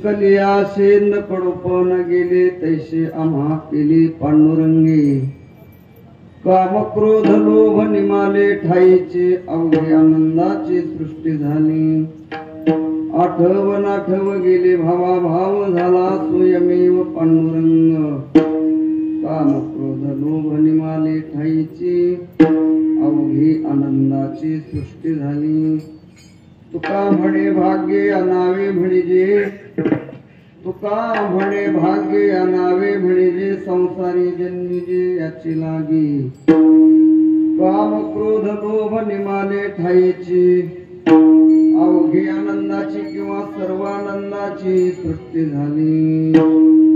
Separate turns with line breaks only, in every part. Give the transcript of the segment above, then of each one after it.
शिकली आशे न कडूपण गेले तैसे आम्हा केली पांडुरंगी काम क्रोध लोभ निमाले ठाईचे अवघे आनंदाची सृष्टी झाली आठव गेले भावा भाव झाला स्वयमेव पांडुरंग काम क्रोध लोभ निमाले ठाईची अवघी आनंदाची सृष्टी झाली तुका म्हणे भाग्य अनावे म्हणजे तुका म्हणे भाग्य अनावे म्हणजे संसारी जन्मीजे याची लागी काम क्रोध लोभ निमाले ठाईची अवघी आनंदाची किंवा सर्वानंदाची सृष्टी झाली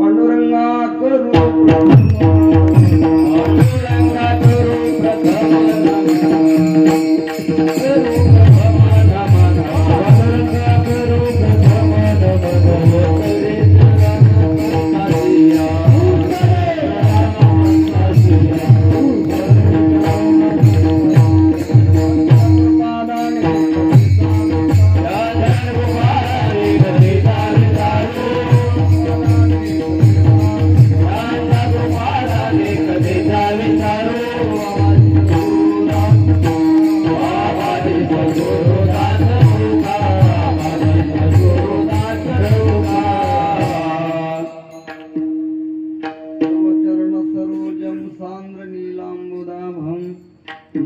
पांडुरंगा करू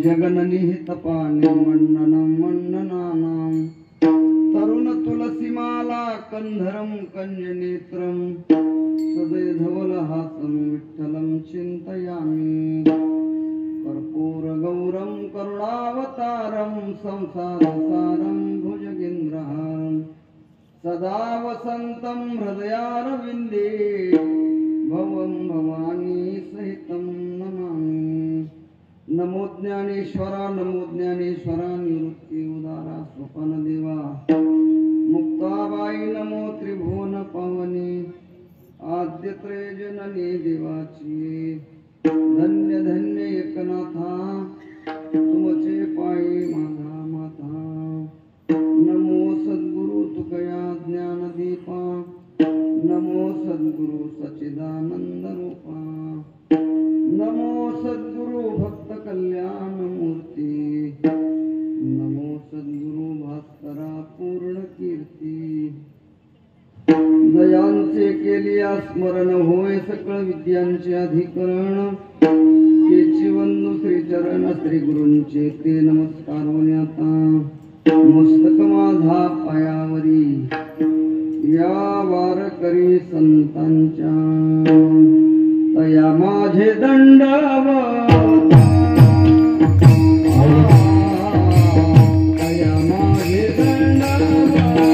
जगननिहितपानि मण्डनं मण्डनानां तरुण तुलसीमाला कंधरं कंजनेत्रं सदैधवलहासं विठ्ठलं चिन्तयामि कर्पूरगौरं करुणावतारं संसारसारं भुजगेन्द्रहारं सदा वसन्तं हृदयारविन्दे भवं भवानी सहितं नमामि नमो ज्ञानेश्वरा निवृत्ति उदारा स्वपन देवा मुक्ताबाई नमो त्रिभुवन पावनी आद्य त्रयजननी देवाची धन्य धन्य एकनाथा तुमचे पायी माझा माथा नमो सद्गुरु तुकया ज्ञानदीपा नमो सद्गुरु सच्चिदानंद रूपा नमो सद्गुरु भक्त कल्याण मूर्ती नमो सद्गुरु भास्करा पूर्ण कीर्ती दयांचे केलिया स्मरण होय सकळ विद्यांचे अधिकरण केची वंदू श्री चरण श्री गुरूंचे ते नमस्कार होण्याता मस्तक माझा पायावरी या वारकरी संतांच्या तया माझे दंडवत तया माझे दंडवत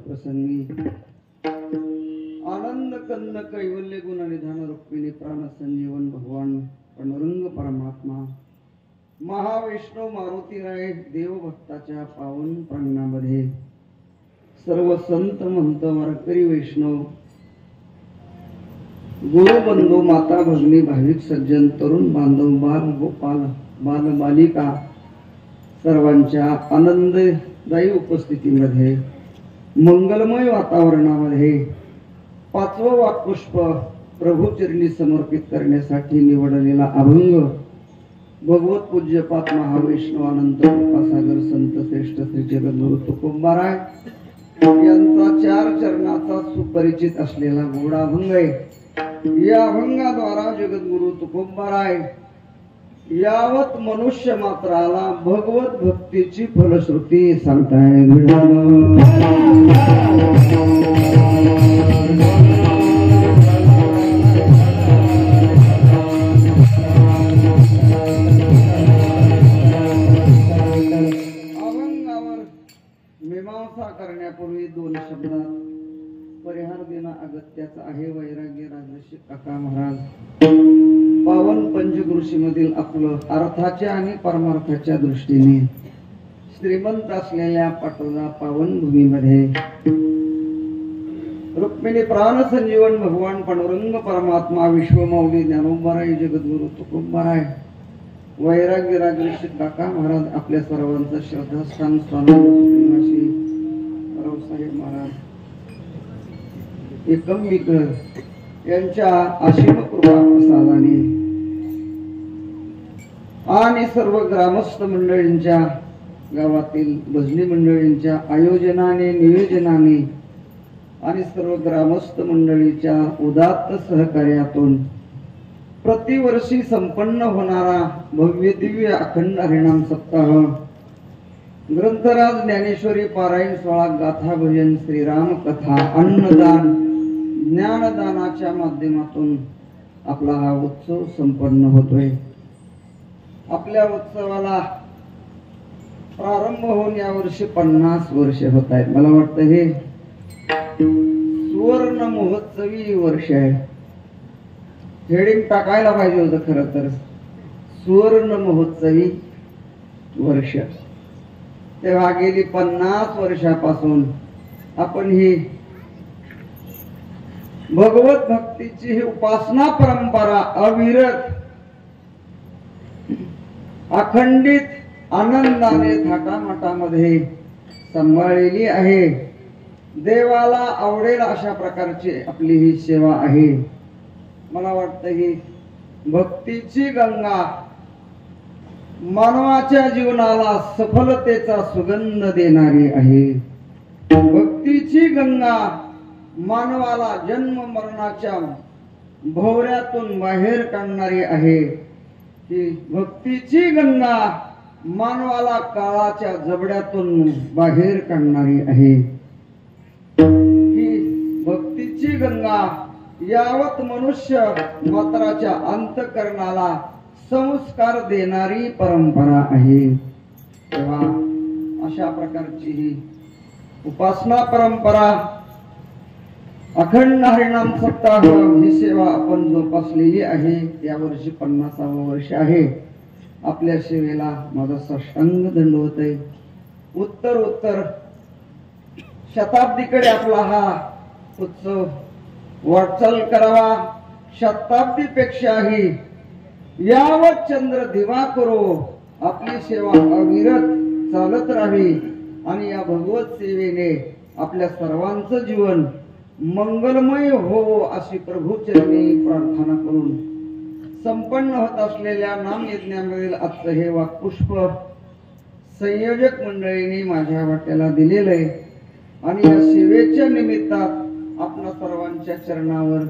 प्रसंगी आनंद कंद कैवल्य गुण निधान रुक्मिणी प्राण संजीवन भगवान पांडुरंग परमात्मा महाविष्णू मारुती राय देवभक्ताच्या पावन प्रांगणामध्ये सर्व संत महंत वारकरी वैष्णव गुरु बंधू माता भगिनी भाविक सज्जन तरुण बांधव बाल गोपाल बाल बालिका सर्वांच्या आनंददायी उपस्थितीमध्ये मंगलमय वातावरणामध्ये पाचवं वाक्पुष्प प्रभूचरणी समर्पित करण्यासाठी निवडलेला अभंग भगवत पूज्यपाद महावैष्णव अनंत कृपासागर संत श्रेष्ठ श्री जगद्गुरु तुकोबाराय यांचा 4 चरणाचा सुपरिचित असलेला गोडा अभंग आहे। या अभंगाद्वारा जगद्गुरु तुकोबाराय यावत मनुष्य मात्राला भगवत भक्तीची फलश्रुती सांगताय। मीमांसा करण्यापूर्वी 2 शब्दात परिहार देणं अगत्याचं आहे। वैराग्य राजर्षी काका महाराज पावन पंचकृषीमधील आपलं अर्थाच्या आणि परमार्थाच्या दृष्टीने श्रीमंत असलेल्या पाटोदा पावन भूमीमध्ये रुक्मिणी प्राण संजीवन भगवान पांडुरंग परमात्मा विश्वमौली ज्ञानोबाराय जगद्गुरु तुकोबाराय वैराग्य राजर्षी काका महाराज आपल्या सर्वांचं श्रद्धास्थान स्वामी रावसाहेब महाराज एकंबिकर यांच्या असीम कृपा प्रसादाने आणि सर्व ग्रामस्थ मंडळींच्या गावातील भजनी मंडळींच्या आयोजनाने नियोजनाने आणि सर्व ग्रामस्थ मंडळीच्या उदात्त सहकार्यातून प्रतिवर्षी संपन्न होणारा भव्य दिव्य अखंड हरिनाम सप्ताह ग्रंथराज ज्ञानेश्वरी पारायण सोहळा गाथा भजन श्रीराम कथा अन्नदान ज्ञानदानाच्या माध्यमातून आपला हा उत्सव संपन्न होतोय। आपल्या उत्सवाला प्रारंभ होऊन यावर्षी 50 वर्ष होत आहेत। मला वाटतं हे सुवर्ण महोत्सवी वर्ष आहे। हेडिंग टाकायला पाहिजे होतं खरं तर सुवर्ण महोत्सवी वर्ष। तेव्हा गेली 50 वर्षापासून आपण ही भगवत भक्तीची ही उपासना परंपरा अविरत अखंडित आनंदाने थाटामाटामध्ये सांभाळलेली आहे। देवाला आवडेल अशा प्रकारची आपली ही सेवा आहे। मला वाटतं ही भक्तीची गंगा मानवाच्या जीवनाला सफलतेचा सुगंध देणारी आहे। भक्तीची गंगा मानवाला जन्म मरणाच्या भोवऱ्यातून बाहेर काढणारी आहे। ही भक्तीची गंगा मानवाला काळाच्या जबड्यातून बाहेर काढणारी आहे। ही भक्तीची गंगा यावत मनुष्य मात्राच्या अंतःकरणाला संस्कार देणारी परंपरा आहे। तेव्हा अशा प्रकारची ही उपासना परंपरा अखंड हरिनाम सप्ताह ही सेवा आपण जोपासलेली आहे। यावर्षी 50वे वर्ष आहे। आपल्या सेवेला माझा साष्टांग दंडवत आहे। उत्तर शताब्दीकडे आपला हा उत्सव वाटचाल करावा। शताब्दीपेक्षाही यावत चंद्र दिवा करो आपली सेवा अविरत चालत राहावी आणि या भगवत सेवेने आपल्या सर्वांचं जीवन मंगलमय हो अशी प्रभूचरणी प्रार्थना करून संपन्न होत असलेल्या नाम यज्ञामधील आजचं हे वाक्पुष्प संयोजक मंडळींनी माझ्या वाट्याला दिलेलं आहे आणि या सेवेच्या निमित्तात आपल्या सर्वांच्या चरणावर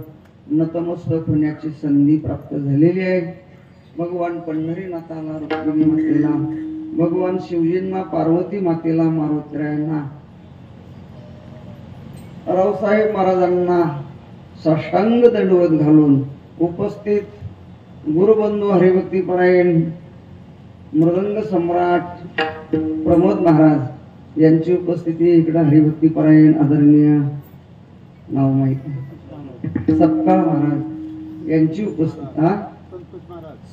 नतमस्तक होण्याची संधी प्राप्त झालेली आहे। भगवान पंढरीनाथाला रुक्मिणी मातेला भगवान शिवजींना पार्वती मातेला मारुतीरायांना रावसाहेब महाराजांना साष्टांग दंडवत घालून उपस्थित गुरुबंधू हरिभक्ती परायण मृदंग सम्राट प्रमोद महाराज यांची उपस्थिती इकडे हरिभक्ती परायण आदरणीय नाव माहिती सपकाळ महाराज यांची उपस्थिती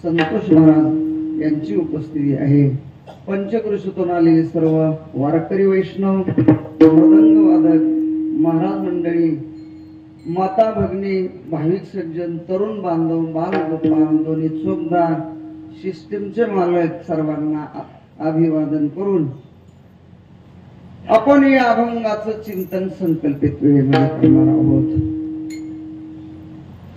संतोष महाराज यांची उपस्थिती आहे. पंचकृषीतून आलेले सर्व वारकरी वैष्णव मृदंग वादक महाराज मंडळी माता भगिनी भाविक सज्जन तरुण बांधव बाल बांधव चोखदार सिस्टीमचे मालक सर्वांना अभिवादन करून आपण या अभंगाचं चिंतन संकल्पित वेळेमध्ये करणार आहोत.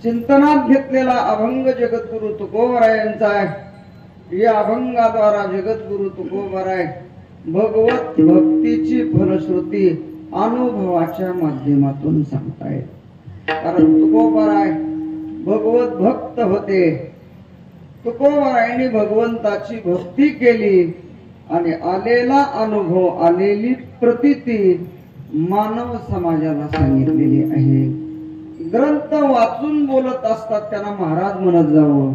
चिंतनात घेतलेला अभंग जगद्गुरु तुकोबरायांचा आहे. या अभंगाद्वारा जगद्गुरु तुकोबराय भगवत भक्तीची फलश्रुती अनुभवाच्या माध्यमातून सांगतायत. कारण तुकोबराय भगवत भक्त होते. तुकोबरायांनी भगवंताची भक्ती केली आणि आलेला अनुभव आलेली प्रतीती मानव समाजाला सांगितलेली आहे. ग्रंथ वाचून बोलत असतात त्यांना महाराज म्हणत जावं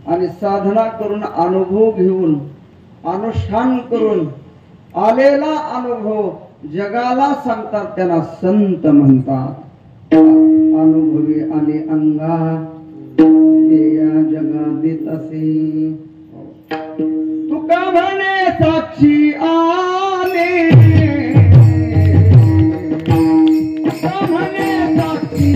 आणि साधना करून अनुभव घेऊन अनुष्ठान करून आलेला अनुभव जगाला सांगतात त्यांना संत म्हणतात. अनुभवी आले अंगा या जगादीत असे तुका म्हणे साक्षी आले तुका म्हणे साक्षी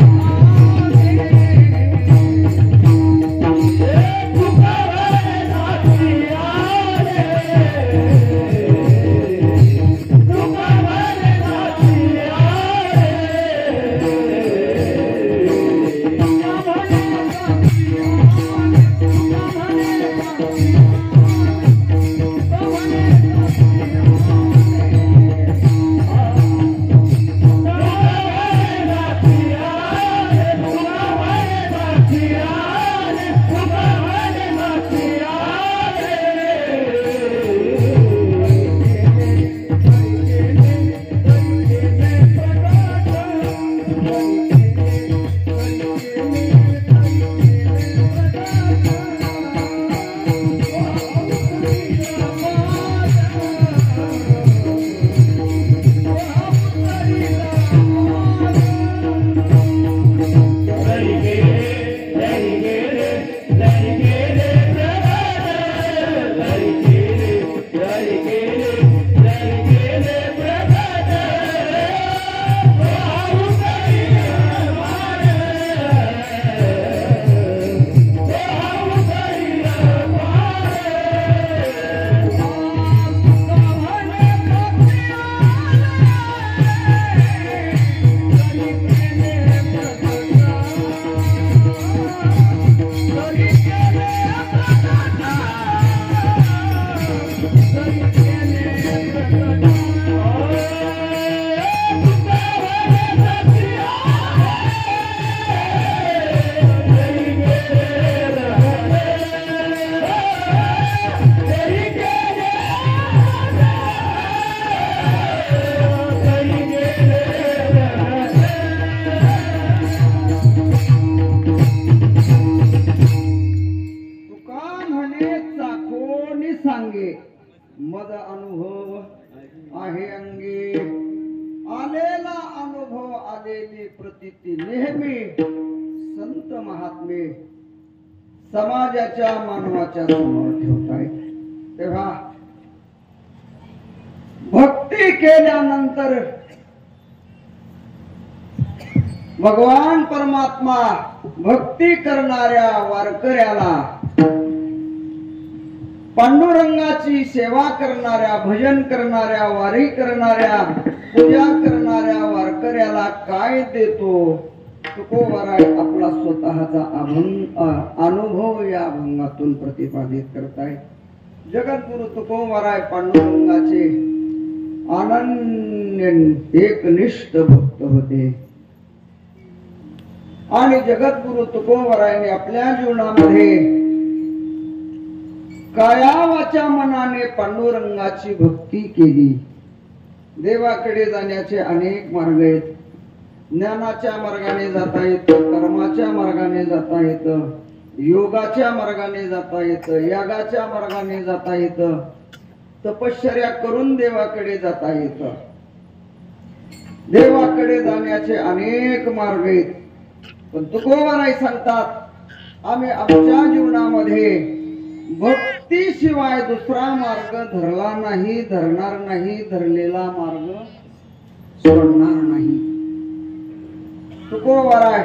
मद अनुभव आहे अंगी आलेला अनुभव आलेली प्रतीती नेहमी संत महात्मे समाजाच्या मानवाच्या समोर ठेवतायत. तेव्हा भक्ती केल्यानंतर भगवान परमात्मा भक्ती करणाऱ्या वारकऱ्याला पांडुरंगाची सेवा करणाऱ्या भजन करणाऱ्या वारी करणाऱ्या पूजा करणाऱ्या वारकऱ्याला काय देतो. तुकोबराय आपला स्वतःचा अनुभव या अभंगातून प्रतिपादित करतायत. जगद्गुरु तुकोबराय पांडुरंगाचे अनन्य एकनिष्ठ भक्त होते आणि जगद्गुरु तुकोबरायांनी आपल्या जीवनामध्ये काया वाचा मनाने पांडुरंगाची भक्ती केली. देवाकडे जाण्याचे अनेक मार्ग आहेत. ज्ञानाच्या मार्गाने जाता येतं, कर्माच्या मार्गाने जाता येतं, योगाच्या मार्गाने जाता येतं, यागाच्या मार्गाने जाता येतं. तपश्चर्या करून देवाकडे जाता येतं. देवाकडे जाण्याचे अनेक मार्ग आहेत, पण तुकोबाराय सांगतात आम्ही आमच्या जीवनामध्ये भक्तीशिवाय दुसरा मार्ग धरला नाही, धरणार नाही, धरलेला मार्ग सोडणार नाही. तुकोबाराय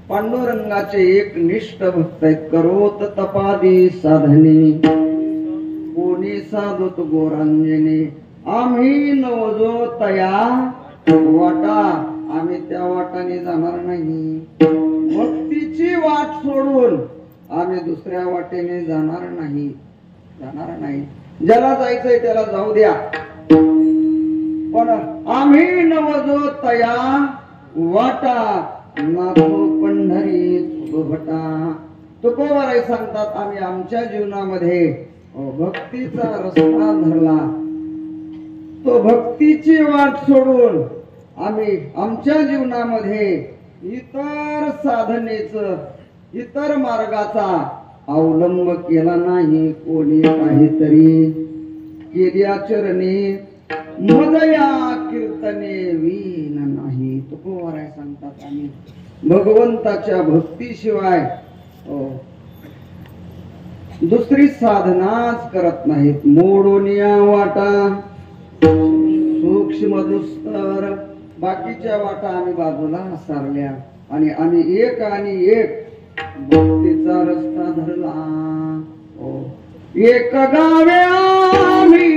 पांडुरंगाचे एक निष्ठ भक्त आहेत. करोत तपादी साधने कोणी साधुत गोरांजने, आम्ही नवजो तया वाटा, आम्ही त्या वाटाने जाणार नाही. भक्तीची वाट सोडून आम्ही दुसऱ्या वाटेने जाणार नाही, जाणार नाही. ज्याला जायचंय त्याला जाऊ द्या, पण आम्ही नवजो तया वाटा, नाथो पंढरी भटा. तुकोबाराय सांगतात आम्ही आमच्या जीवनामध्ये भक्तीचा रस्ता धरला, तो भक्तीची वाट सोडून आम्ही आमच्या जीवनामध्ये इतर साधनेच, इतर मार्गाचा अवलंब केला नाही. कोणी काहीतरी केल्या चरणी मदया कीर्तने वीन नाही. तुकोबाराय सांगतात आम्ही भगवंताच्या भक्तीशिवाय दुसरी साधनाच करत नाहीत. मोडोनिया वाटा सूक्ष्म दुस्तर, बाकीच्या वाटा आम्ही बाजूला सारल्या आणि आम्ही एक आणि एक भक्तीचा रस्ता धरला. एक गावे आम्ही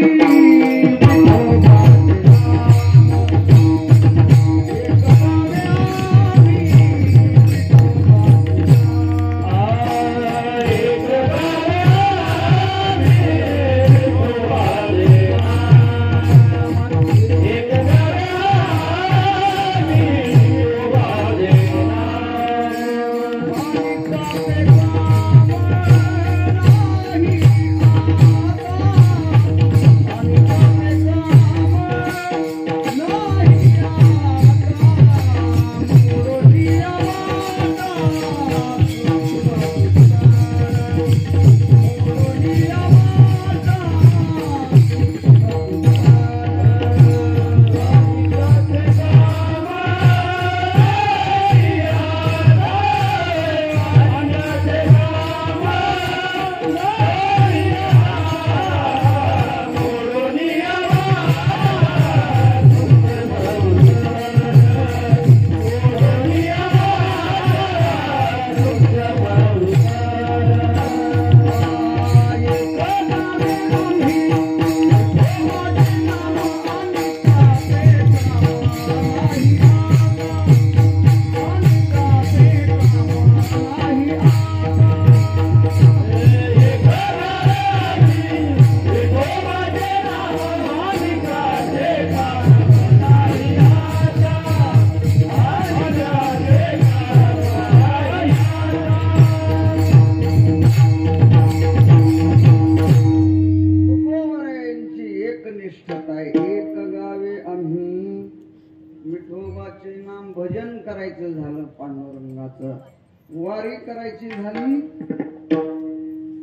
वारी करायची झाली,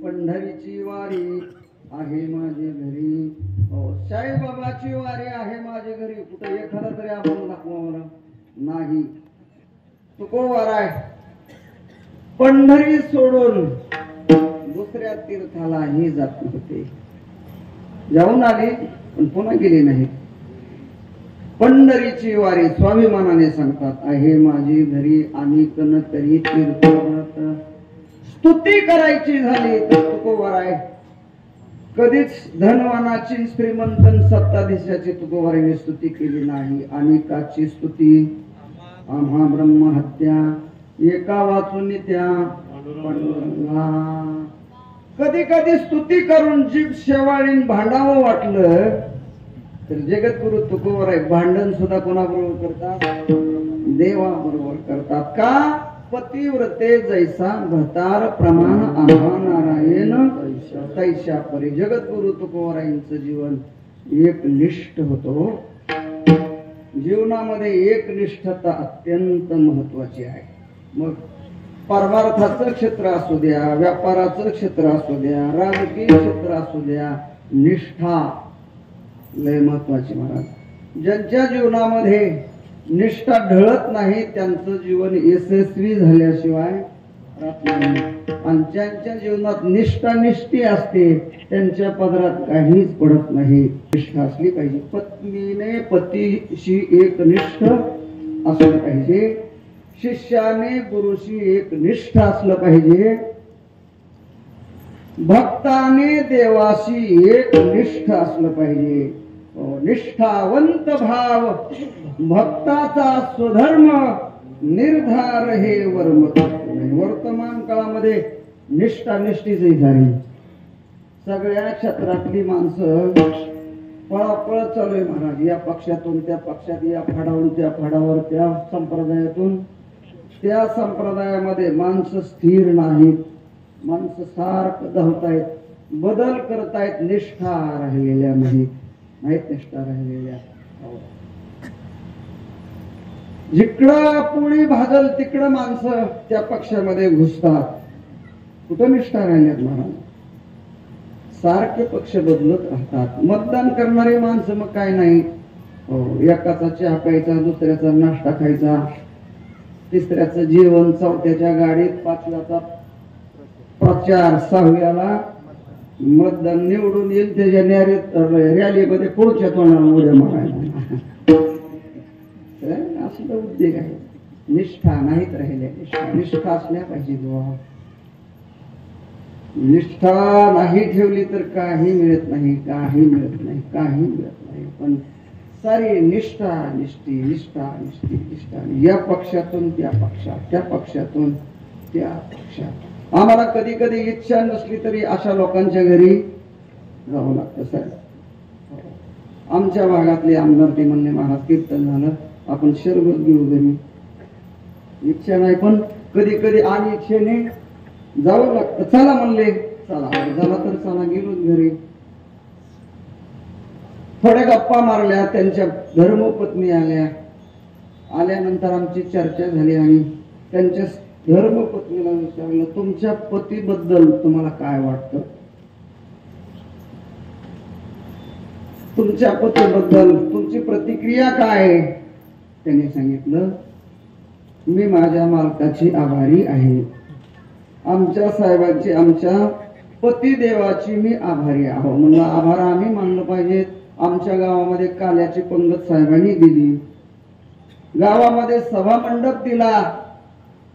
पंढरीची वारी आहे माझे घरी. साईबाबाची वारी आहे माझे घरी. कुठे एखादा तरी आपण दाखवा नाही. तुकोबाराय पंढरी सोडून दुसऱ्या तीर्थालाही जात होते. जाऊन आले पण पुन्हा गेले नाही. पंढरीची वारी स्वाभिमानाने सांगतात आहे माझी घरी. आणि कन तरी तीर्थात स्तुती करायची झाली तर तुकोबाराय कधीच धनवानाची, श्रीमंतन, सत्ताधीशाची तुकोबारायने स्तुती केली नाही. अनेकाची स्तुती आम्हा ब्रह्महत्या एका वाचून त्या पांडुरंगा. कधी कधी स्तुती करून जीभ शेवाळीन भांडावं वाटलं तर जगद्गुरु तुकोबाराय भांडण सुद्धा कोणाबरोबर करतात? देवाबरोबर करतात. का? पतिव्रते जैसा भतार प्रमाण आम्हा नारायण तैशा परी. जगद्गुरु तुकोबारायांचं जीवन एक निष्ठ होतो. जीवनामध्ये एक निष्ठता अत्यंत महत्वाची आहे. मग परमार्थाचं क्षेत्र असू द्या, व्यापाराचं क्षेत्र असू द्या, राजकीय क्षेत्र असू द्या, निष्ठा लय महत्वाची महाराज. ज्यांच्या जीवनामध्ये निष्ठा ढळत नाही त्यांचं जीवन यशस्वी झाल्याशिवाय राहत नाही. आणि ज्यांच्या जीवनात निष्ठा निष्ठी असते त्यांच्या पदरात काहीच पडत नाही. निष्ठा असली पाहिजे. पत्नीने पतीशी एकनिष्ठ असलं पाहिजे. शिष्याने गुरुशी एकनिष्ठ असलं पाहिजे. भक्ताने देवाशी एकनिष्ठ असलं पाहिजे. निष्ठावंत भाव भक्ताचा स्वधर्म निर्धार हे वर्तमान काळामध्ये निष्ठा निष्ठीच झाली. सगळ्या क्षेत्रातली माणसं पळापळ चालू आहे महाराज. या पक्षातून त्या पक्षात, या फाडावरून त्या फाडावर, त्या संप्रदायातून त्या संप्रदायामध्ये माणसं स्थिर नाहीत. माणसं सारखं धावतायत, बदल करतायत. निष्ठा राहिलेल्या नाहीत. निष्ठा राहिलेल्या. जिकडं पोळी भाजल तिकडं माणसं त्या पक्षामध्ये घुसतात. कुठं निष्ठा राहिल्यात महाराज. सारखे पक्ष बदलत राहतात. मतदान करणारी माणसं मग काय नाही. एकाचा चहा प्यायचा, दुसऱ्याचा नाश्ता खायचा, तिसऱ्याचं जेवण, चौथ्याच्या गाडीत, पाचव्याचा प्रचार, सहाव्याला मतदान. निवडून येईल त्याच्या रॅलीमध्ये पुढच्या तोंडाला उड्या मारायला. असं उद्योग आहे. निष्ठा नाहीत राहिल्या. निष्ठा असल्या पाहिजे. निष्ठा नाही ठेवली तर काही मिळत नाही. काही मिळत नाही. काही मिळत नाही. पण सारी निष्ठा निष्ठी, निष्ठा निष्ठी, निष्ठा. या पक्षातून त्या पक्षात, त्या पक्षातून त्या पक्षात. आम्हाला कधी कधी इच्छा नसली तरी अशा लोकांच्या घरी जावं लागतं. सर आमच्या भागातले आमदार ते म्हणले महाराज कीर्तन झालं आपण शरबत घेऊ घरी. इच्छा नाही पण कधी कधी आणि इच्छेने जावं लागतं. चला म्हणले, चला झाला तर चला. गेलो घरी, थोड्या गप्पा मारल्या. त्यांच्या धर्मपत्नी आल्या. आल्यानंतर आमची चर्चा झाली आणि त्यांच्या धर्मपत्नीला विचारलं तुमच्या पतीबद्दल तुम्हाला काय वाटतं. तुमच्या पतीबद्दल तुमची प्रतिक्रिया काय. त्यांनी सांगितलं मी माझ्या मालकाची आभारी आहे. आमच्या साहेबांची, आमच्या पतिदेवाची मी आभारी आहो. म्हणलं आभार आम्ही मानलं पाहिजेत. आमच्या गावामध्ये काल्याची पंगत साहेबांनी दिली. गावामध्ये सभा मंडप दिला.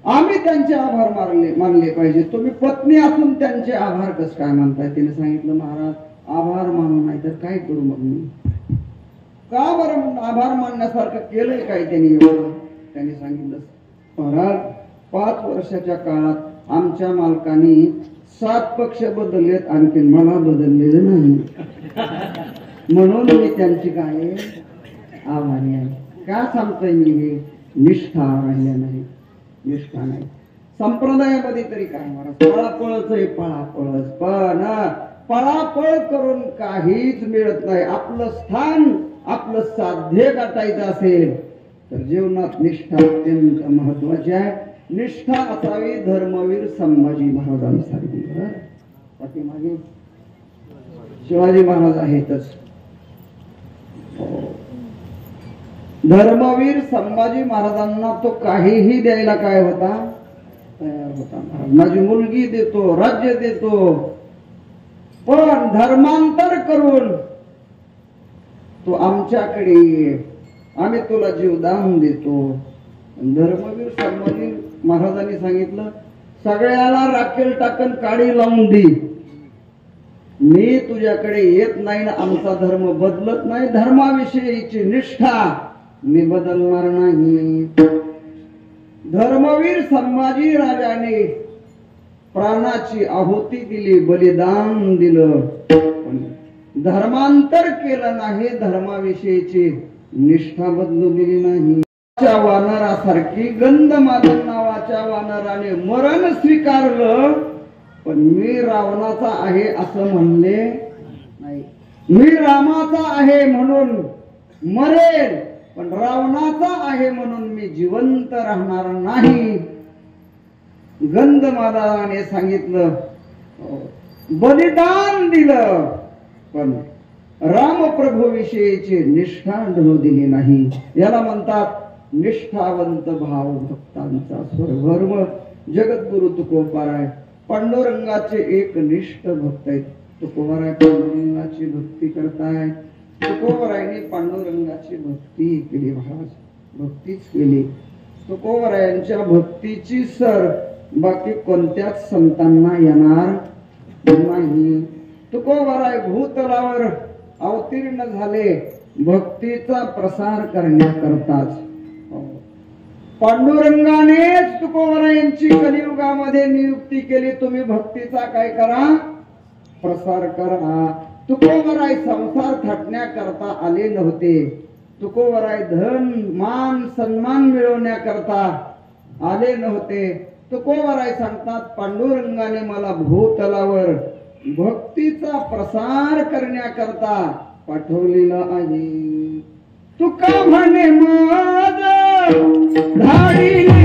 आम्ही त्यांचे आभार मानले पाहिजे. तुम्ही पत्नी असून त्यांचे आभार कस काय मानताय. तिने सांगितलं महाराज आभार मानू नाही तर काय करू मग मी. का बरं आभार मानण्यासारखं केलंय काय त्यांनी. त्यांनी सांगितलं महाराज 5 वर्षाच्या काळात आमच्या मालकाने 7 पक्ष बदललेत, आणखी मला बदललेलं नाही. म्हणून मी त्यांची काय आभारी आहे. का सांगतोय मी हे. निष्ठा राहिल्या नाही. निष्ठा नाही. संप्रदायामध्ये तरी काय महाराज पळापळच आहे. पळापळच. पण पळापळ करून काहीच मिळत नाही. आपलं स्थान, आपलं साध्य गाठायचं असेल तर जीवनात निष्ठा अत्यंत महत्वाची आहे. निष्ठा असावी धर्मवीर संभाजी महाराजांसारखी. पाठीमागे शिवाजी महाराज आहेतच. धर्मवीर संभाजी महाराजांना तो काहीही द्यायला काय होता तयार होता. माझी मुलगी देतो, राज्य देतो, पण धर्मांतर करून तो आमच्याकडे ये, आम्ही तुला जीवदान देतो. धर्मवीर संभाजी महाराजांनी सांगितलं सगळ्याला राखेल टाकन काडी लावून दे. मी तुझ्याकडे येत नाही ना. आमचा धर्म बदलत नाही. धर्माविषयीची निष्ठा मी बदलणार नाही. धर्मवीर संभाजी राजाने प्राणाची आहुती दिली, बलिदान दिलं, धर्मांतर केलं नाही. धर्माविषयीची निष्ठा बदलू दिली नाही. वानरासारखी गंधमादन नावाच्या वानराने मरण स्वीकारलं, पण मी रावणाचा आहे असं म्हणले नाही. मी रामाचा आहे म्हणून मरेल, पण रावणाचा आहे म्हणून मी जिवंत राहणार नाही. गंधमादनाने सांगितलं, बलिदान दिलं, पण रामप्रभू विषयीची निष्ठा ढळू दिली नाही. याला म्हणतात निष्ठावंत भाव भक्तांचा स्वरवर्म. जगद्गुरु तुकोबाराय पांडुरंगाचे एक निष्ठ भक्त आहेत. तुकोबाराय पांडुरंगाची भक्ती करताय. तुकोबारायांनी पांडुरंगाची भक्ती केली, महाराज भक्तीच केली. तुकोबारायांच्या भक्तीची सर बाकी कोणत्याच संतांना येणार नाही. तुकोबाराय भूतलावर अवतीर्ण झाले भक्तीचा प्रसार करण्याकरताच. पांडुरंगानेच तुकोबारायांची कलियुगामध्ये नियुक्ती केली. तुम्ही भक्तीचा काय करा, प्रसार करा. तुकोबाराय संसार थाटण्याकरता आले नव्हते. तुकोबाराय धन मान सन्मान मिळवण्याकरता आले नव्हते. तुकोबाराय सांगतात पांडुरंगाने मला भूतलावर भक्तीचा प्रसार करण्याकरता पाठवलेला आहे. तुका म्हणे माझ धाडिले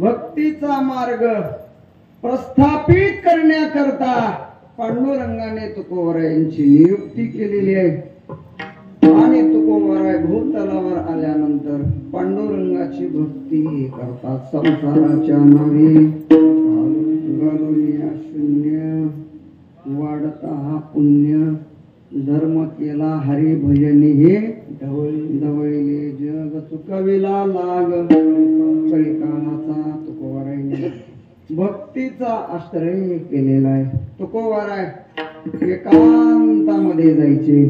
भक्तीचा मार्ग प्रस्थापित करण्याकरता पांडुरंगाने तुकोबारायांची नियुक्ती केलेली आहे. आणि तुकोबाराय भूतलावर आल्यानंतर पांडुरंगाची भक्ती करतात. संसाराच्या नावे घालून शून्य वाढता हा पुण्य धर्म केला हरी भजनी हे ढवळले जग चुकविला लाग. कलिकालाचा तुकोबारायने भक्तीचा आश्रय केलेला आहे. तुकोबाराय एकांतामध्ये जायचे,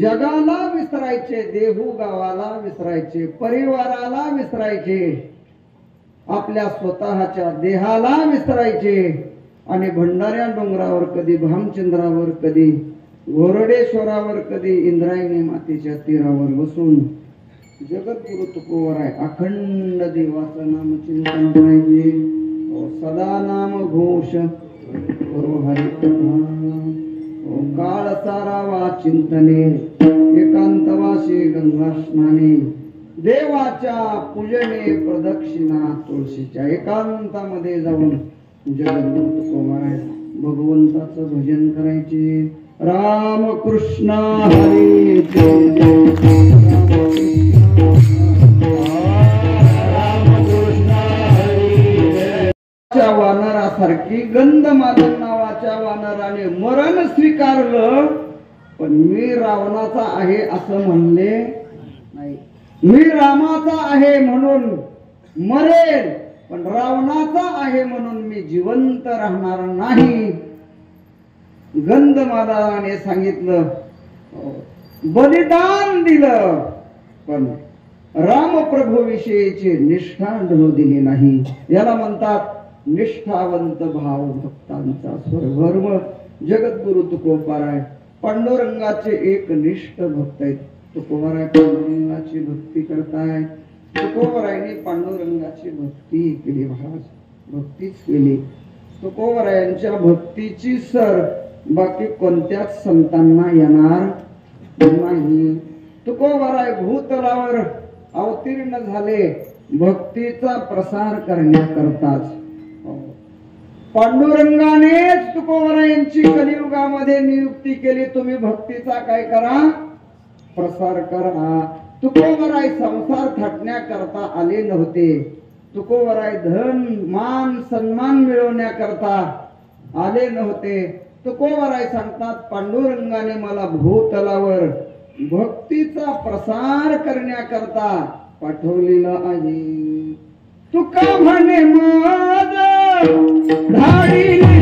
जगाला विसरायचे, देहू गावाला विसरायचे, परिवाराला विसरायचे, आपल्या स्वतःच्या देहाला विसरायचे आणि भंडाऱ्या डोंगरावर कधी भामचंद्रावर, कधी घोरडेश्वरावर, कधी इंद्रायणी मातेच्या तीरावर बसून जगद्गुरु तुकोबाराय अखंड देवाचं नाम चिंतन करायचे. सदा नाम घोष करो हरिकथा. काळ सारावा चिंतने एकांतवासी गंगा स्नाने देवाच्या पूजने प्रदक्षिणा तुळशीच्या एकांतामध्ये जाऊन जगद्गुरु तुकोबाराय भगवंताचं भजन करायचे. राम कृष्ण हरी वानरासारखी गंधमादन नावाच्या वानराने मरण स्वीकारलं, पण मी रावणाचा आहे असं म्हणले नाही. मी रामाचा आहे म्हणून मरेल, पण रावणाचा आहे म्हणून मी जिवंत राहणार नाही. गंधमादनाने सांगितलं, बलिदान दिलं, पण रामप्रभू विषयीची निष्ठा ढळू दिली नाही. याला म्हणतात निष्ठावंत भाव भक्तांचा स्वरधर्म. जगद्गुरु तुकोबाराय पांडुरंगाचे एक निष्ठ भक्त आहेत. तुकोबाराय पांडुरंगाची भक्ती करताय. तुकोबारायांनी पांडुरंगाची भक्ती केली, महाराज भक्तीच केली. तुकोबारायांच्या भक्तीची सर बाकी कोणत्याच संतांना येणार नाही. तुकोबाराय भूतलावर अवतीर्ण झाले भक्तीचा प्रसार करण्याकरताच. पांडुरंगानेच तुकोबारायांची कलियुगामध्ये नियुक्ती केली, तुम्ही भक्तीचा काय करा, प्रसार करा. तुकोबाराय संसार थाटण्याकरता आले नव्हते. तुकोबाराय धन मान सन्मान मिळवण्याकरता आले नव्हते. तुकोबाराय सांगतात, पांडुरंगाने मला भूतलावर भक्तीचा प्रसार करण्याकरता पाठवलेलं आहे. तुका म्हणे माझ धाडीने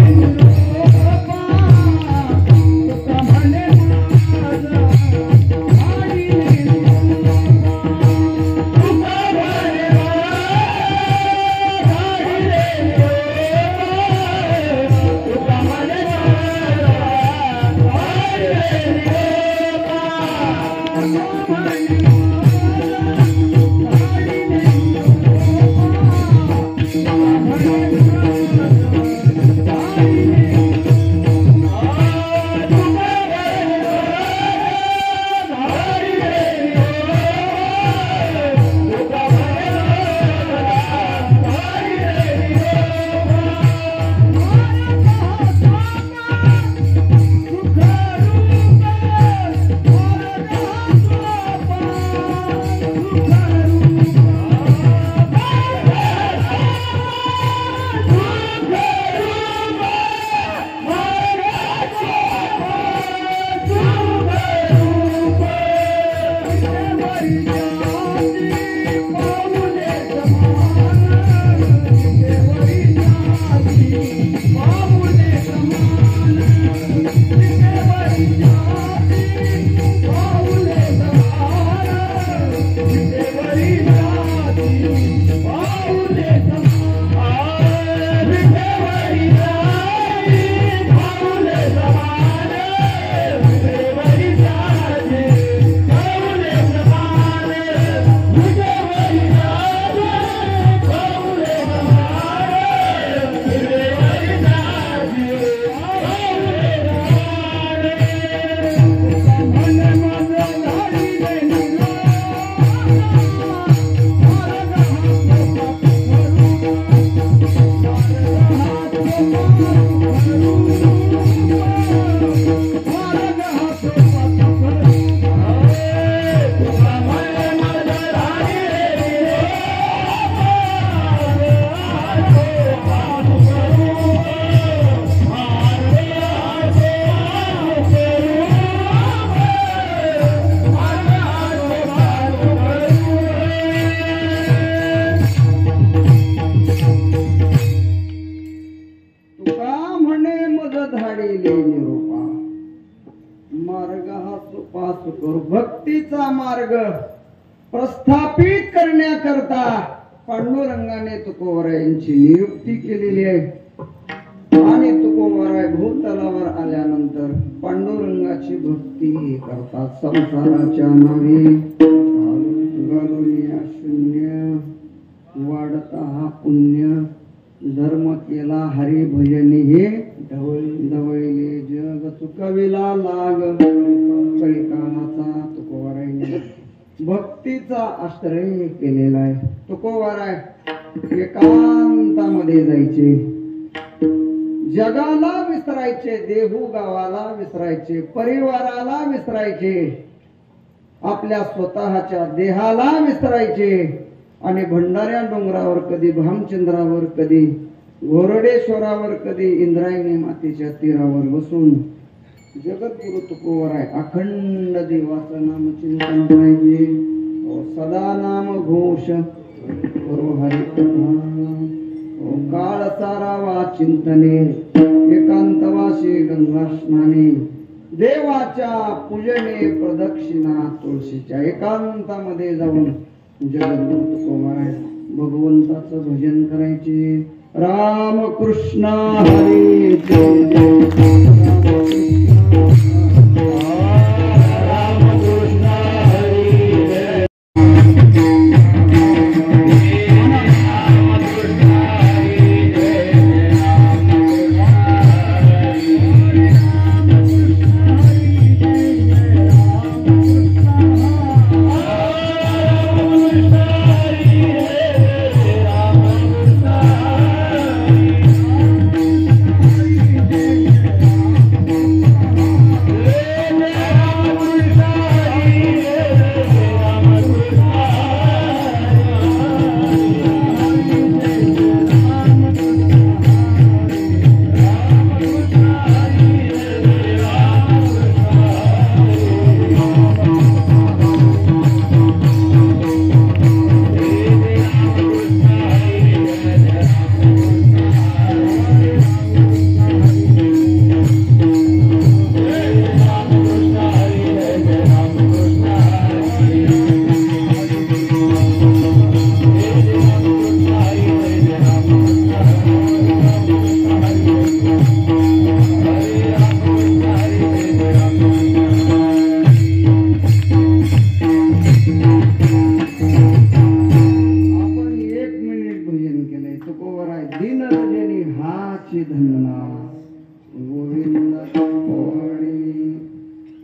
भक्तीचा मार्ग प्रस्थापित करण्याकरता पांडुरंगाने तुकोबारायांची नियुक्ती केलेली आहे. आणि तुकोबाराय भूतलावर आल्यानंतर पांडुरंगाची भक्ती करतात. संसाराच्या नावे घालून या शून्य वाढता हा पुण्य धर्म केला हरी भजनी हे ढवळले जग चुकविला लाग. कळी काळाचा तुकोबारायांनी भक्तीचा आश्रय केलेला आहे. तुकोबाराय एकांतामध्ये जायचे, जगाला विसरायचे, देहू गावाला विसरायचे, परिवाराला विसरायचे, आपल्या स्वतःच्या देहाला विसरायचे आणि भंडाऱ्या डोंगरावर कधी भामचंद्रावर, कधी घोरडेश्वरावर, कधी इंद्रायणी मातेच्या तीरावर बसून जगद्गुरु तुकोबाराय अखंड देवाचं नाम चिंतन करायचे. सदा नाम घोष करो हरिकथा, काळ सारावा चिंतने, एकांतवासी गंगा स्नाने, देवाच्या पूजने प्रदक्षिणा तुळशीच्या. एकांतामध्ये जाऊन जगद्गुरु तुकोबाराय भगवंताचं भजन करायचे. राम कृष्ण हरी जय जय.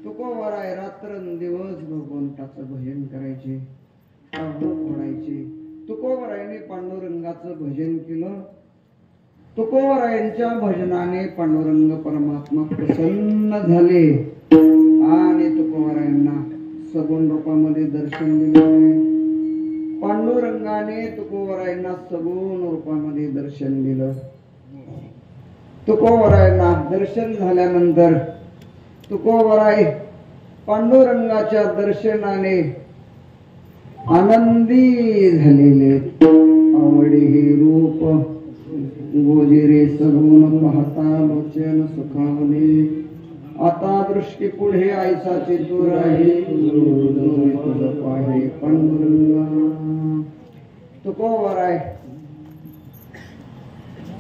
तुकोबाराय रात्रंदिवस भगवंताचं भजन करायचे, फोडायचे. तुकोबारायने पांडुरंगाचं भजन केलं. तुकोबारायांच्या भजनाने पांडुरंग परमात्मा प्रसन्न झाले आणि तुकोबारायांना सगुण रूपामध्ये दर्शन दिले. पांडुरंगाने तुकोबारायांना सगुण रूपामध्ये दर्शन दिलं. तुकोबारायांना दर्शन झाल्यानंतर तुकोबाराय पांडुरंगाच्या दर्शनाने आनंदी झालेले. आवडे हे रूप गोजिरे सगुण पाहता लोचन सुखावले. आता दृष्टी पुढे आईसाचे दूर आहे, तुझ पाहे पांडुरंगा. तुकोबाराय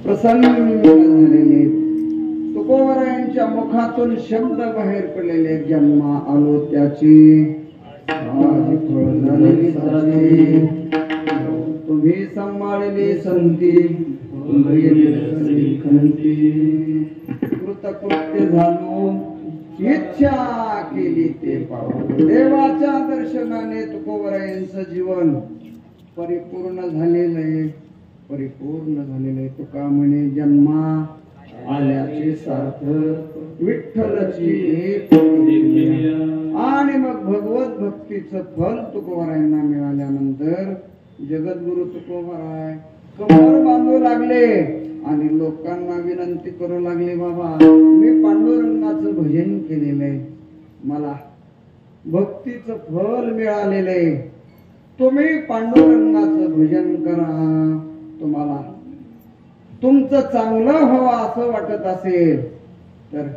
प्रसन्न झालेले. तुकोबारायांच्या मुखातून शब्द बाहेर पडलेले. जन्मा आलो त्याची आज फळ झालेली साची, तुम्ही सांभाळली संती कृतकृत्य झालो, इच्छा केली ते पाहू. देवाच्या दर्शनाने तुकोबारायांचं जीवन परिपूर्ण झालेलं आहे, परिपूर्ण झालेलं आहे. तुका म्हणे जन्मा आल्याचे सार्थक विठ्ठलची. आणि मग भगवत भक्तीचं फल तुकोबारायांना मिळाल्यानंतर जगद्गुरु तुकोबाराय कमर बांधू लागले आणि लोकांना विनंती करू लागले, बाबा मी पांडुरंगाचं भजन केलेलं आहे, मला भक्तीचं फल मिळालेलं आहे, तुम्ही पांडुरंगाचं भजन करा. तुम्हाला तुमचं चांगलं व्हावं असं वाटत असेल तर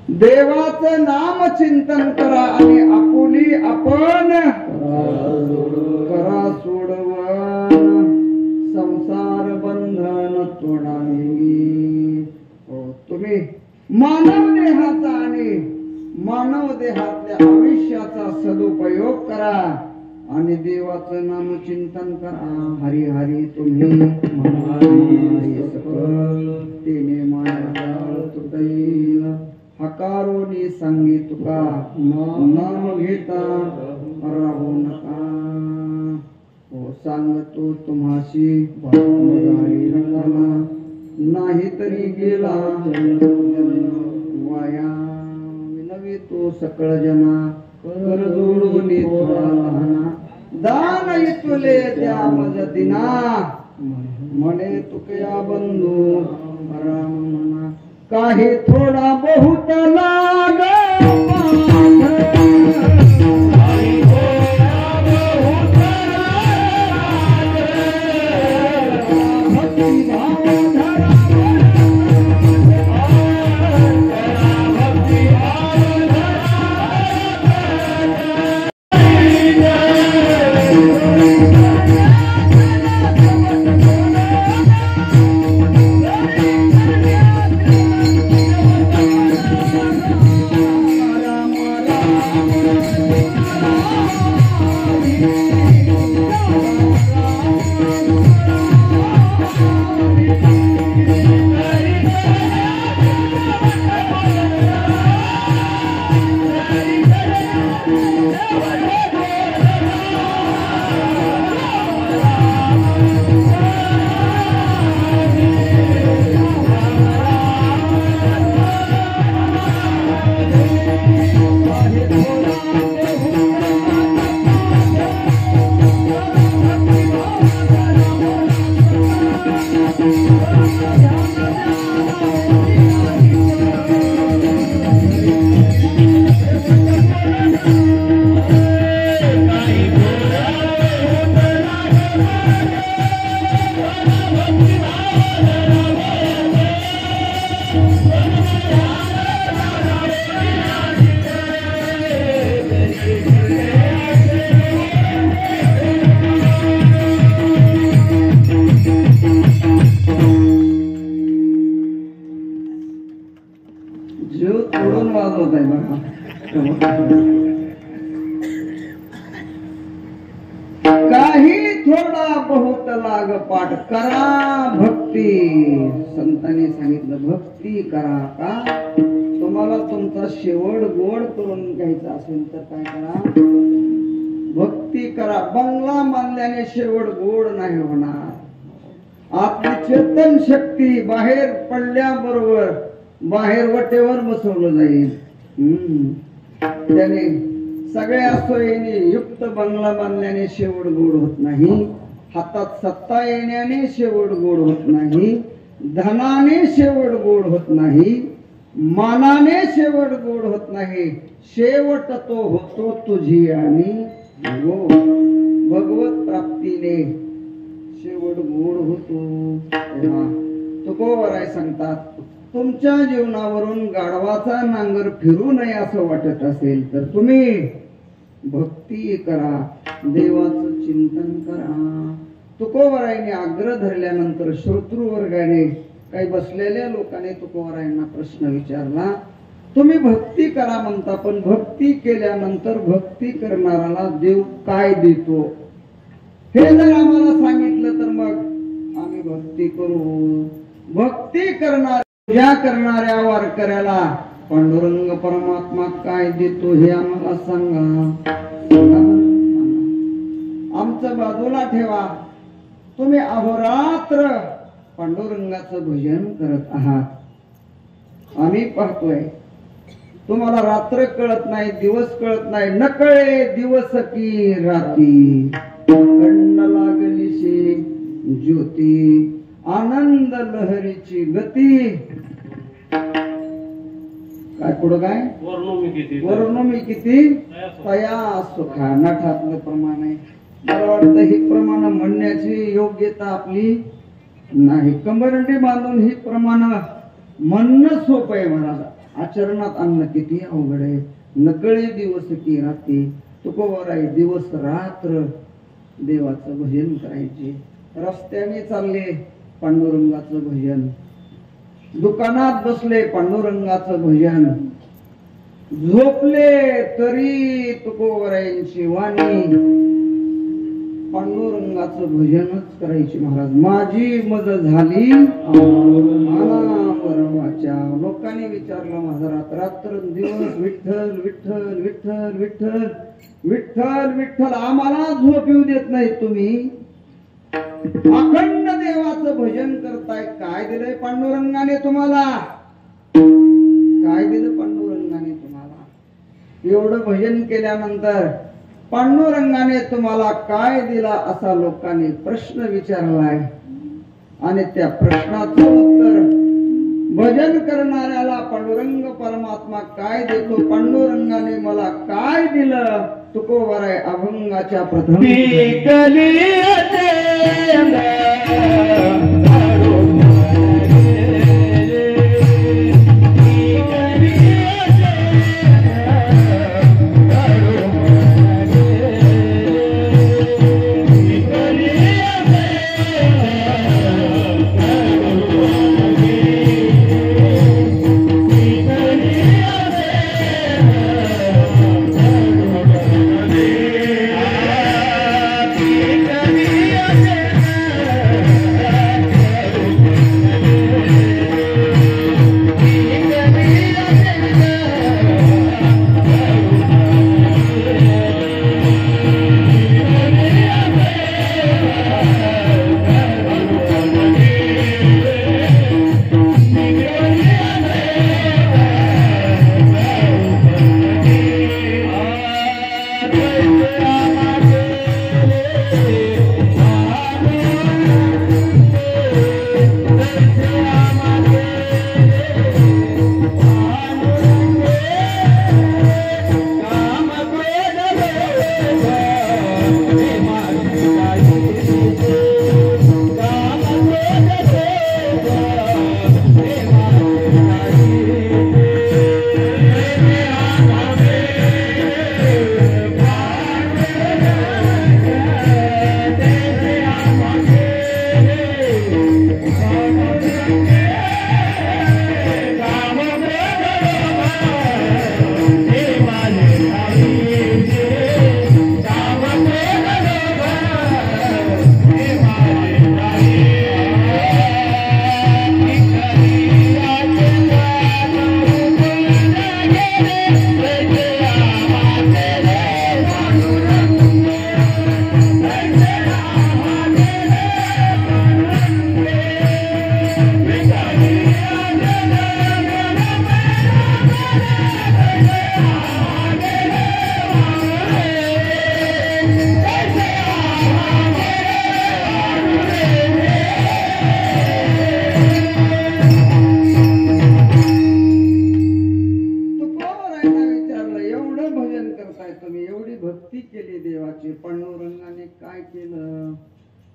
देवाचं नाम चिंतन करा आणि आपुली आपण करा सोडवण, संसार बंधन तोडावी. तुम्ही मानव देहाचा आणि मानव देहातल्या आयुष्याचा सदुपयोग करा आणि देवाचं नाम चिंतन करा. हरी हरी तुम्ही सकल तेने माया तुटईल. हकारोनी सांगे तुका नाम घेता राहू नका. हो सांगतो तुम्हाशी नाही तरी गेला वाया. नवे तो सकळ जना कर जोडून थोडा लहाना. दान इतुले त्या मजदिना म्हणे तुकया बंधू राम म्हणा. काही थोडा बहुत लाग काही थोडा बहुत लाग पाठ करा भक्ती. संतांनी सांगितलं भक्ती करा. का तुम्हाला तुमचा शेवट गोड करून घ्यायचा असेल तर काय करा भक्ती करा. बंगला बांधल्याने शेवट गोड नाही होणार. आपली चेतन शक्ती बाहेर पडल्याबरोबर बाहेर वटेवर बसवलं जाईल. त्याने सगळ्या सोयीने युक्त बंगला बांधल्याने शेवट गोड होत नाही. हातात सत्ता येण्याने शेवट गोड होत नाही. धनाने शेवट गोड होत नाही. मानाने शेवट गोड होत नाही. शेवट तो होतो तुझी आणि भगवत प्राप्तीने शेवट गोड होतो. तुकोबराय सांगतात तुमच्या जीवनावरून गाढवाचा नांगर फिरू नये असं वाटत असेल तर तुम्ही भक्ती करा. देवाचं चिंतन करा. तुकोबरायने आग्रह धरल्यानंतर श्रोतृवर्गाने काही बसलेल्या लोकांनी तुकोबरायांना प्रश्न विचारला. तुम्ही भक्ती करा म्हणता पण भक्ती केल्यानंतर भक्ती करणाऱ्याला देव काय देतो हे जर आम्हाला सांगितलं तर मग आम्ही भक्ती करू. भक्ती पूजा करणाऱ्या वारकऱ्याला पांडुरंग परमात्मा काय देतो हे आम्हाला सांगा. आमचं बाजूला ठेवा. तुम्ही अहोरात्र पांडुरंगाचं भजन करत आहात. आम्ही पाहतोय तुम्हाला रात्र कळत नाही दिवस कळत नाही. नकळे दिवस की राती खंड लागलीशी ज्योती आनंद लहरीची गती. काय पुढं काय वर्णमी किती तया सुखा. नठातलं प्रमाण आहे. मला वाटतं ही प्रमाण म्हणण्याची योग्यता आपली नाही. कंबरंडी बांधून ही प्रमाण म्हणणं सोपं आहे. महाराज आचरणात आणणं किती अवघड आहे. नकळे दिवस की रात्री तुकोबराय दिवस रात्र देवाचं भजन करायचे. रस्त्याने चालले पांडुरंगाचं भजन. दुकानात बसले पांडुरंगाचं भजन. झोपले तरी तुकोबरायांची वाणी पांडुरंगाचं भजनच करायची महाराज. माझी मज झाली मानावरवाच्या. लोकांनी विचारलं माझा रात्र दिवस विठ्ठल विठ्ठल विठ्ठल विठ्ठल विठ्ठल विठ्ठल आम्हाला झोप येऊ देत नाही तुम्ही. अखंड देवाचं भजन करताय. काय दिलंय पांडुरंगाने तुम्हाला? काय दिलं पांडुरंगाने तुम्हाला? एवढं भजन केल्यानंतर पांडुरंगाने तुम्हाला काय दिला असा लोकांनी प्रश्न विचारलाय. आणि त्या प्रश्नाचं उत्तर भजन करणाऱ्याला पांडुरंग परमात्मा काय देतो? पांडुरंगाने मला काय दिलं? तुकोबराय अभंगाच्या प्रथम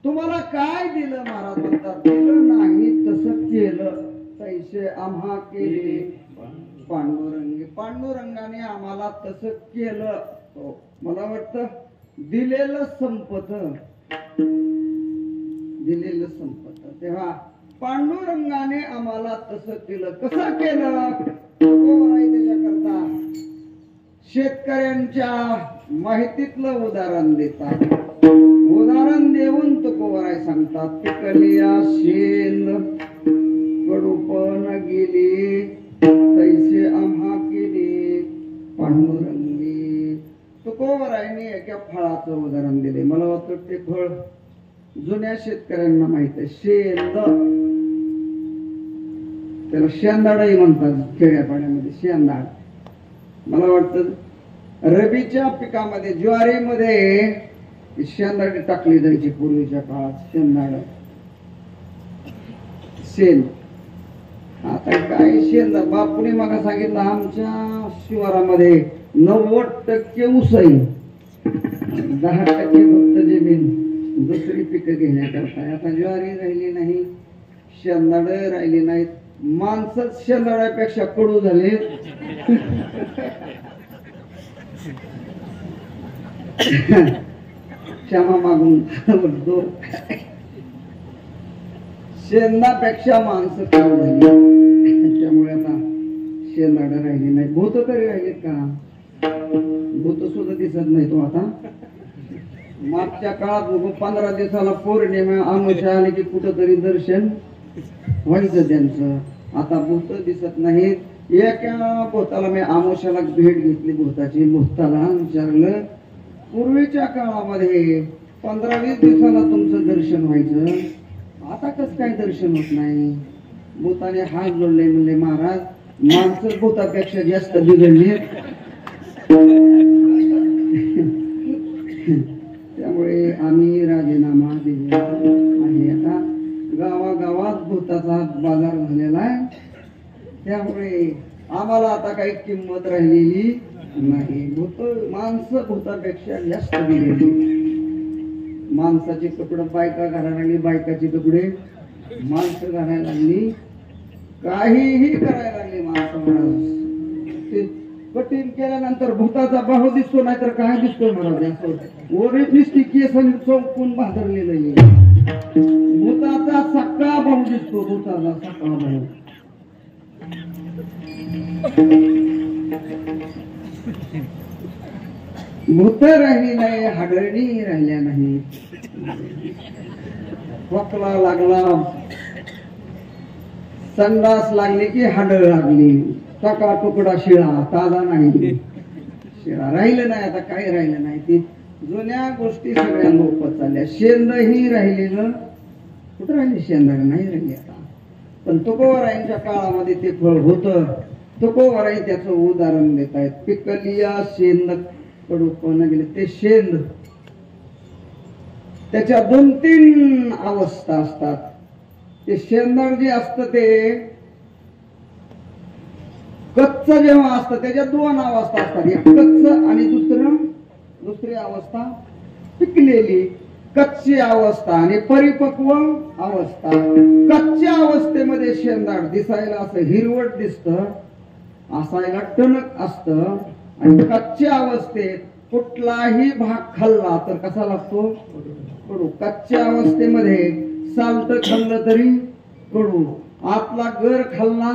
तुम्हाला काय दिलं? महाराज म्हणतात दिलं नाही तसं केलं तैसे आम्हा केले पांडुरंगी. पांडुरंगाने आम्हाला तसं केलं. मला वाटतं दिलेलं संपत, दिलेलं संपत. तेव्हा पांडुरंगाने आम्हाला तसं केलं. कसं केलं? त्याच्याकरता शेतकऱ्यांच्या माहितीतलं उदाहरण देतात. उदाहरण देऊन तुकोबराय सांगतात पिकलिया शेंद कडूपण गेली तैसे आम्हा केले पांडुरंगी. तुकोबरायने एका फळाचं उदाहरण दिले. मला वाटतं ते फळ जुन्या शेतकऱ्यांना माहित आहे. शेंद, त्याला शेंदाडाही म्हणतात खेड्यापाड्यामध्ये. शेंदाड मला वाटतं रबीच्या पिकामध्ये ज्वारीमध्ये शेंदाडी टाकली जायची पूर्वीच्या काळात. शेंदाड शेण. आता काय शेंदा बापूने मला सांगितलं आमच्या शिवारामध्ये 90% ऊस आहे, 10% फक्त जमीन दुसरी पिकं घेण्याकरता. आता ज्वारी राहिली नाही, शेंदाड राहिली नाहीत. माणसंच शेंदाड्यापेक्षा कडू झाले. क्षमा मागून बोलतो. शेंदापेक्षा माणसं कडू झाली. त्यामुळे आता शेंदाड राहिली नाही. भूत तरी राहिलीत का? भूत सुद्धा दिसत नाही तो आता. मागच्या काळात 15 दिवसाला पौर्णिमा अमावस्या आली की कुठंतरी दर्शन व्हायचं त्यांचं. आता भूत दिसत नाहीत. एका भूताला मी अमावस्याला भेट घेतली भूताची. भूताला विचारलं पूर्वीच्या काळामध्ये 15-20 दिवसाला तुमचं दर्शन व्हायचं, आता कसं काय दर्शन होत नाही? भूताने हात जोडले, म्हणले महाराज माणसं भूतापेक्षा जास्त बिघडली, त्यामुळे आम्ही राजीनामा दिला आहे. आता गावागावात भूताचा बाजार झालेला आहे, त्यामुळे आम्हाला आता काही किंमत राहिलेली नाही. माणसं भूतापेक्षा जास्त बिघडली. माणसाचे कपडे बायका घालायला लागली, बायकाचे कपडे माणसं घालायला लागली, काहीही करायला लागली माणसं. कठीण केल्यानंतर भूताचा बाहू दिसतो, नाही तर काय दिसतो महाराज? वरील निस्ती केस चौकून भादरलेलं आहे. भूताचा सक्का भाऊ दिसतो, भूताचा सक्का भाऊ. भूत राहिली नाही, हाडळणी राहिल्या नाही. खोकला लागला, संडास लागली की हाडळ लागली, टका तुकडा शिळा, ताजा नाही, शिळा राहिलं नाही. आता काही राहिलं नाही. ती जुन्या गोष्टी सगळ्या लोप चालल्या. शेंदही राहिलेलं कुठं राहिली? शेंद नाही राहिली आता. पण तुकोबरायांच्या काळामध्ये ते फळ होतं. तुकोबराई त्याचं उदाहरण देत आहेत. पिकलिया शेंद कडूपण गेले ते शेंद, त्याच्या 2-3 अवस्था असतात. ते शेंदळ जे असतं ते कच्च जेव्हा असतं त्याच्यात 2 अवस्था असतात. एक कच्च आणि दुसरी अवस्था पिकलेली. कच्ची अवस्था आणि परिपक्व अवस्था. कच्च्या अवस्थेमध्ये शेंदाड दिसायला असं हिरवट दिसतं, असायला टणक असतं. आणि कच्च्या अवस्थेत कुठलाही भाग खाल्ला तर कसा लागतो? कडू. कच्च्या अवस्थेमध्ये साल्ट खाल्लं तरी कडू, आतला गर खाल्ला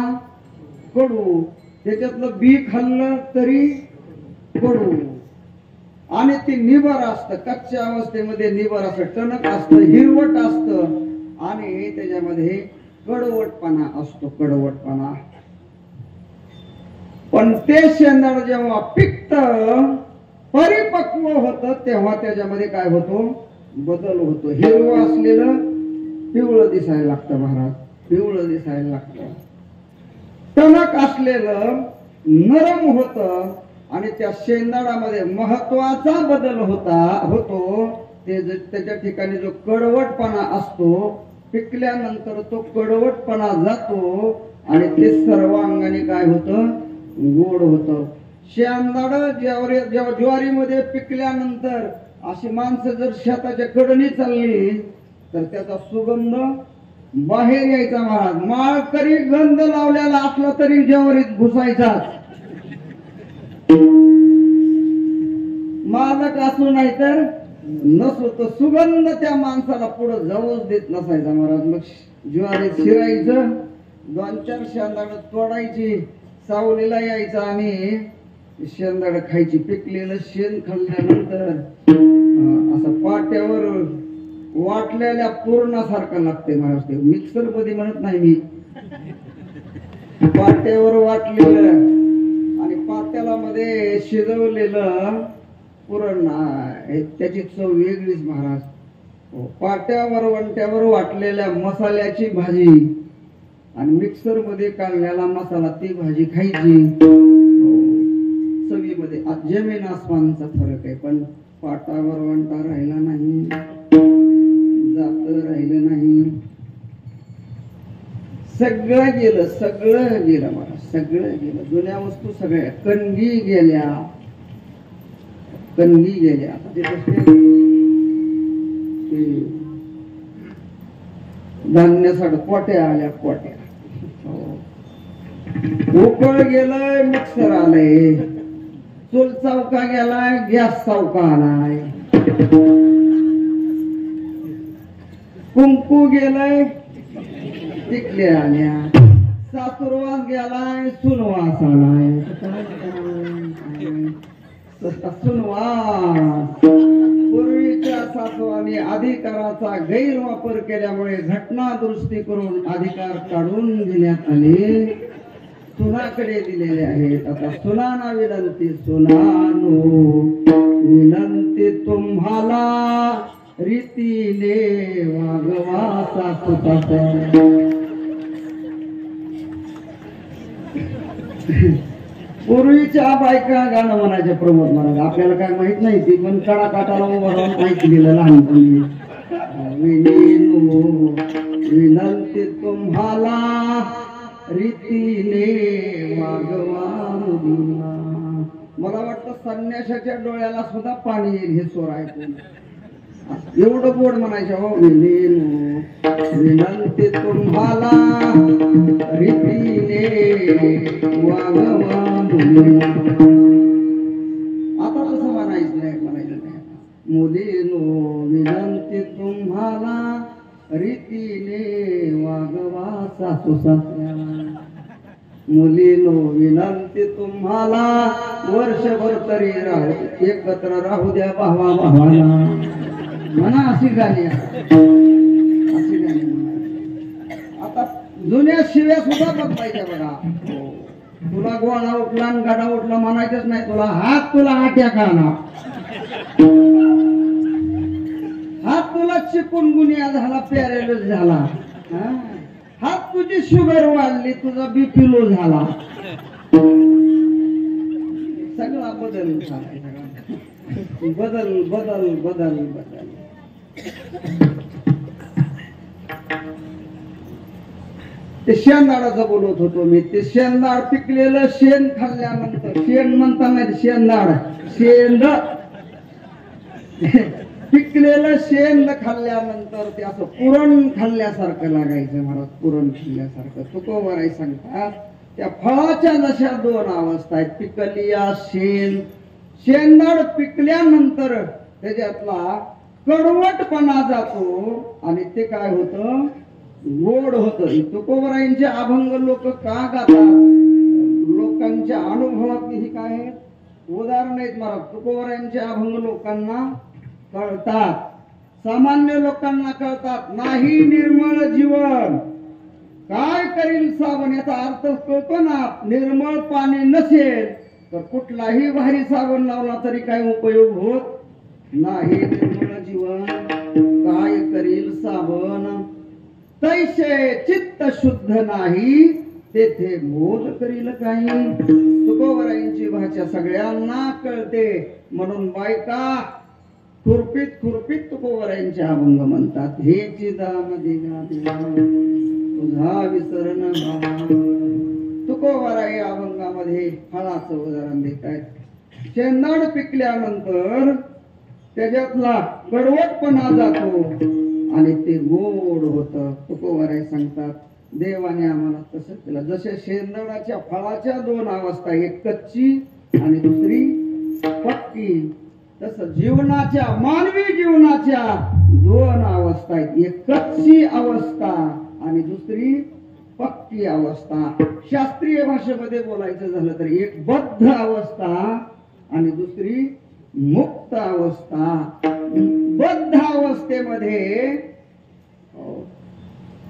कडू, त्याच्यातलं बी खाल्लं तरी कडू. आणि ते निबर असतं. कच्च्या अवस्थेमध्ये निबर असतं, टणक असतं, हिरवट असतं आणि त्याच्यामध्ये कडवटपणा असतो, कडवटपणा. पण ते शेंदाड जेव्हा पिकत परिपक्व होत तेव्हा त्याच्यामध्ये काय होतो? बदल होतो. हिरवं असलेलं पिवळं दिसायला लागतं महाराज, पिवळं दिसायला लागतं. टणक असलेलं नरम होत आणि त्या शेंदाडामध्ये महत्वाचा बदल होतो. ते त्याच्या ठिकाणी जो कडवटपणा असतो, पिकल्यानंतर तो कडवटपणा जातो आणि ते सर्वांगाने काय होतं? गोड होतं. शेंदाड ज्वारीमध्ये पिकल्यानंतर अशी माणसं जर शेताच्या कडणी चालली तर त्याचा सुगंध बाहेर यायचा महाराज. माळकरी गंध लावलेला असला तरी ज्वारीत घुसायचा. मालक असो नाही तर नसो, तो सुगंध त्या माणसाला पुढे जाऊच देत नसायचा महाराज. मग ज्वारीत शिरायचं, 2-4 शेंदाड तोडायची, सावलीला यायचा आणि शेंदाड खायची. पिकलेलं शेण खाल्ल्यानंतर असं पाट्यावर वाटलेल्या पूर्णासारखं लागते महाराज. ते मिक्सर मध्ये म्हणत नाही मी, पाट्यावर वाटलेलं आणि पात्याला मध्ये शिजवलेलं पुरण, त्याची चव वेगळीच महाराज. पाट्यावर वंट्यावर वाटलेल्या मसाल्याची भाजी आणि मिक्सर मध्ये काढलेला मसाला, ती भाजी खायची. चवीमध्ये जमीन आसमानचा फरक आहे. पण पाटावर वंटा राहिला नाही, जात राहिलं नाही, सगळं गेलं, सगळं गेलं मला, सगळं गेलं. जुन्या वस्तू सगळ्या कणगी गेल्या, कणगी गेल्या. आता ते धान्यासाठी पोट्या आल्या, पोट्या. उकळ गेलंय, मिक्सर आलंय, चूल चौका गेलाय, गॅस चौका आलाय, कुंकू गेलंय, टिकले आल्या, सासुरवास गेलाय, सुनवास आलाय. सुनवास पूर्वीच्या शासनाने अधिकाराचा गैरवापर केल्यामुळे घटना दुरुस्ती करून अधिकार काढून घेण्यात आले, सुनाकडे दिलेले आहेत. आता सुनाना विनंती, सुनानो विनंती तुम्हाला रीतीने वागवा सासूचा. पूर्वीच्या बायका गाणं म्हणायचे प्रमोद महाराज, आपल्याला काय माहित नाही ती, पण कडा काटाला उभं राहून ऐकलेलं लहानपणी. विनंती तुम्हाला रीतीने वागवा मुलींना. मला वाटतं संन्याशाच्या डोळ्याला सुद्धा पाणी येईल हे स्वर ऐकून, एवढं गोड म्हणायचं. हो विनंती तुम्हाला रीतीने वागवा मुलींना. आता तसं म्हणायचं नाही, मुलीनो विनंती तुम्हाला रीतीने वागवा सासू सासऱ्याला. मुलीनो विनंती तुम्हाला वर्षभर तरी राहू एकत्र राहू द्या भावा भावाला. म्हणा अशी गाणी, अशी गाणी म्हणा. आता जुन्या शिव्या सुद्धा बदलायच्या बघा. तुला गोळा उठला आणि गाडा उठला म्हणायचंच नाही, तुला आट्या का ना, हात तुला चिकुनगुनिया झाला, पॅरेलिस झाला, हात तुझी शुगर वाढली, तुझा बीपी लो झाला, सगळा बदल बदल बदल बदल बदल. ते शेंदाडाचं बोलत होतो मी. ते शेंदाड पिकलेलं शेण खाल्ल्यानंतर, शेण म्हणता नाही शेंदाड, शेंद पिकलेलं शेंद खाल्ल्यानंतर ते असं पुरण खाल्ल्यासारखं लागायचं महाराज, पुरण खाल्ल्यासारखं. तुकोबाराय सांगतात त्या फळाच्या जशा दोन अवस्था आहेत, पिकलिया शेण. शेंदाड पिकल्यानंतर त्याच्यातला कडवटपणा जातो आणि ते काय होतं, गोड होतं. तुकोबारायांचे अभंग लोक का गातात, लोकांच्या अनुभवातली ही काय आहेत, उदाहरण आहेत महाराज. तुकोबारायांचे अभंग लोकांना कळतात, सामान्य लोकांना कळतात. नाही निर्मळ जीवन काय करील साबण, याचा अर्थ कळतो ना. निर्मळ पाणी नसेल तर कुठलाही भारी साबण लावला तरी काही उपयोग होत नाही. निर्मळ जीवन काय करील साबण, तैसे चित्त शुद्ध नाही तेथे मोद करील काही. तुकोबारायांची भाषा सगळ्यांना कळते, म्हणून बायका खुरपीत खुरपीत तुकोबारायांचे अभंग म्हणतात. हे चिदामध्ये तुझा विसरण भावा. तुकोबाराय अभंगामध्ये फळाचं उदाहरण देत आहेत. शेंदाड पिकल्यानंतर त्याच्यातला कडवटपणा जातो आणि ते गोड होतं. तुकोबाराय सांगतात देवाने आम्हाला तसं केलं. जसे शेंदाडाच्या फळाच्या दोन अवस्था, एक कच्ची आणि दुसरी पक्की, तसं जीवनाच्या, मानवी जीवनाच्या दोन अवस्था आहेत, एक कच्ची अवस्था आणि दुसरी पक्की अवस्था. शास्त्रीय भाषेमध्ये बोलायचं झालं तर एक बद्ध अवस्था आणि दुसरी मुक्त अवस्था. बद्ध अवस्थेमध्ये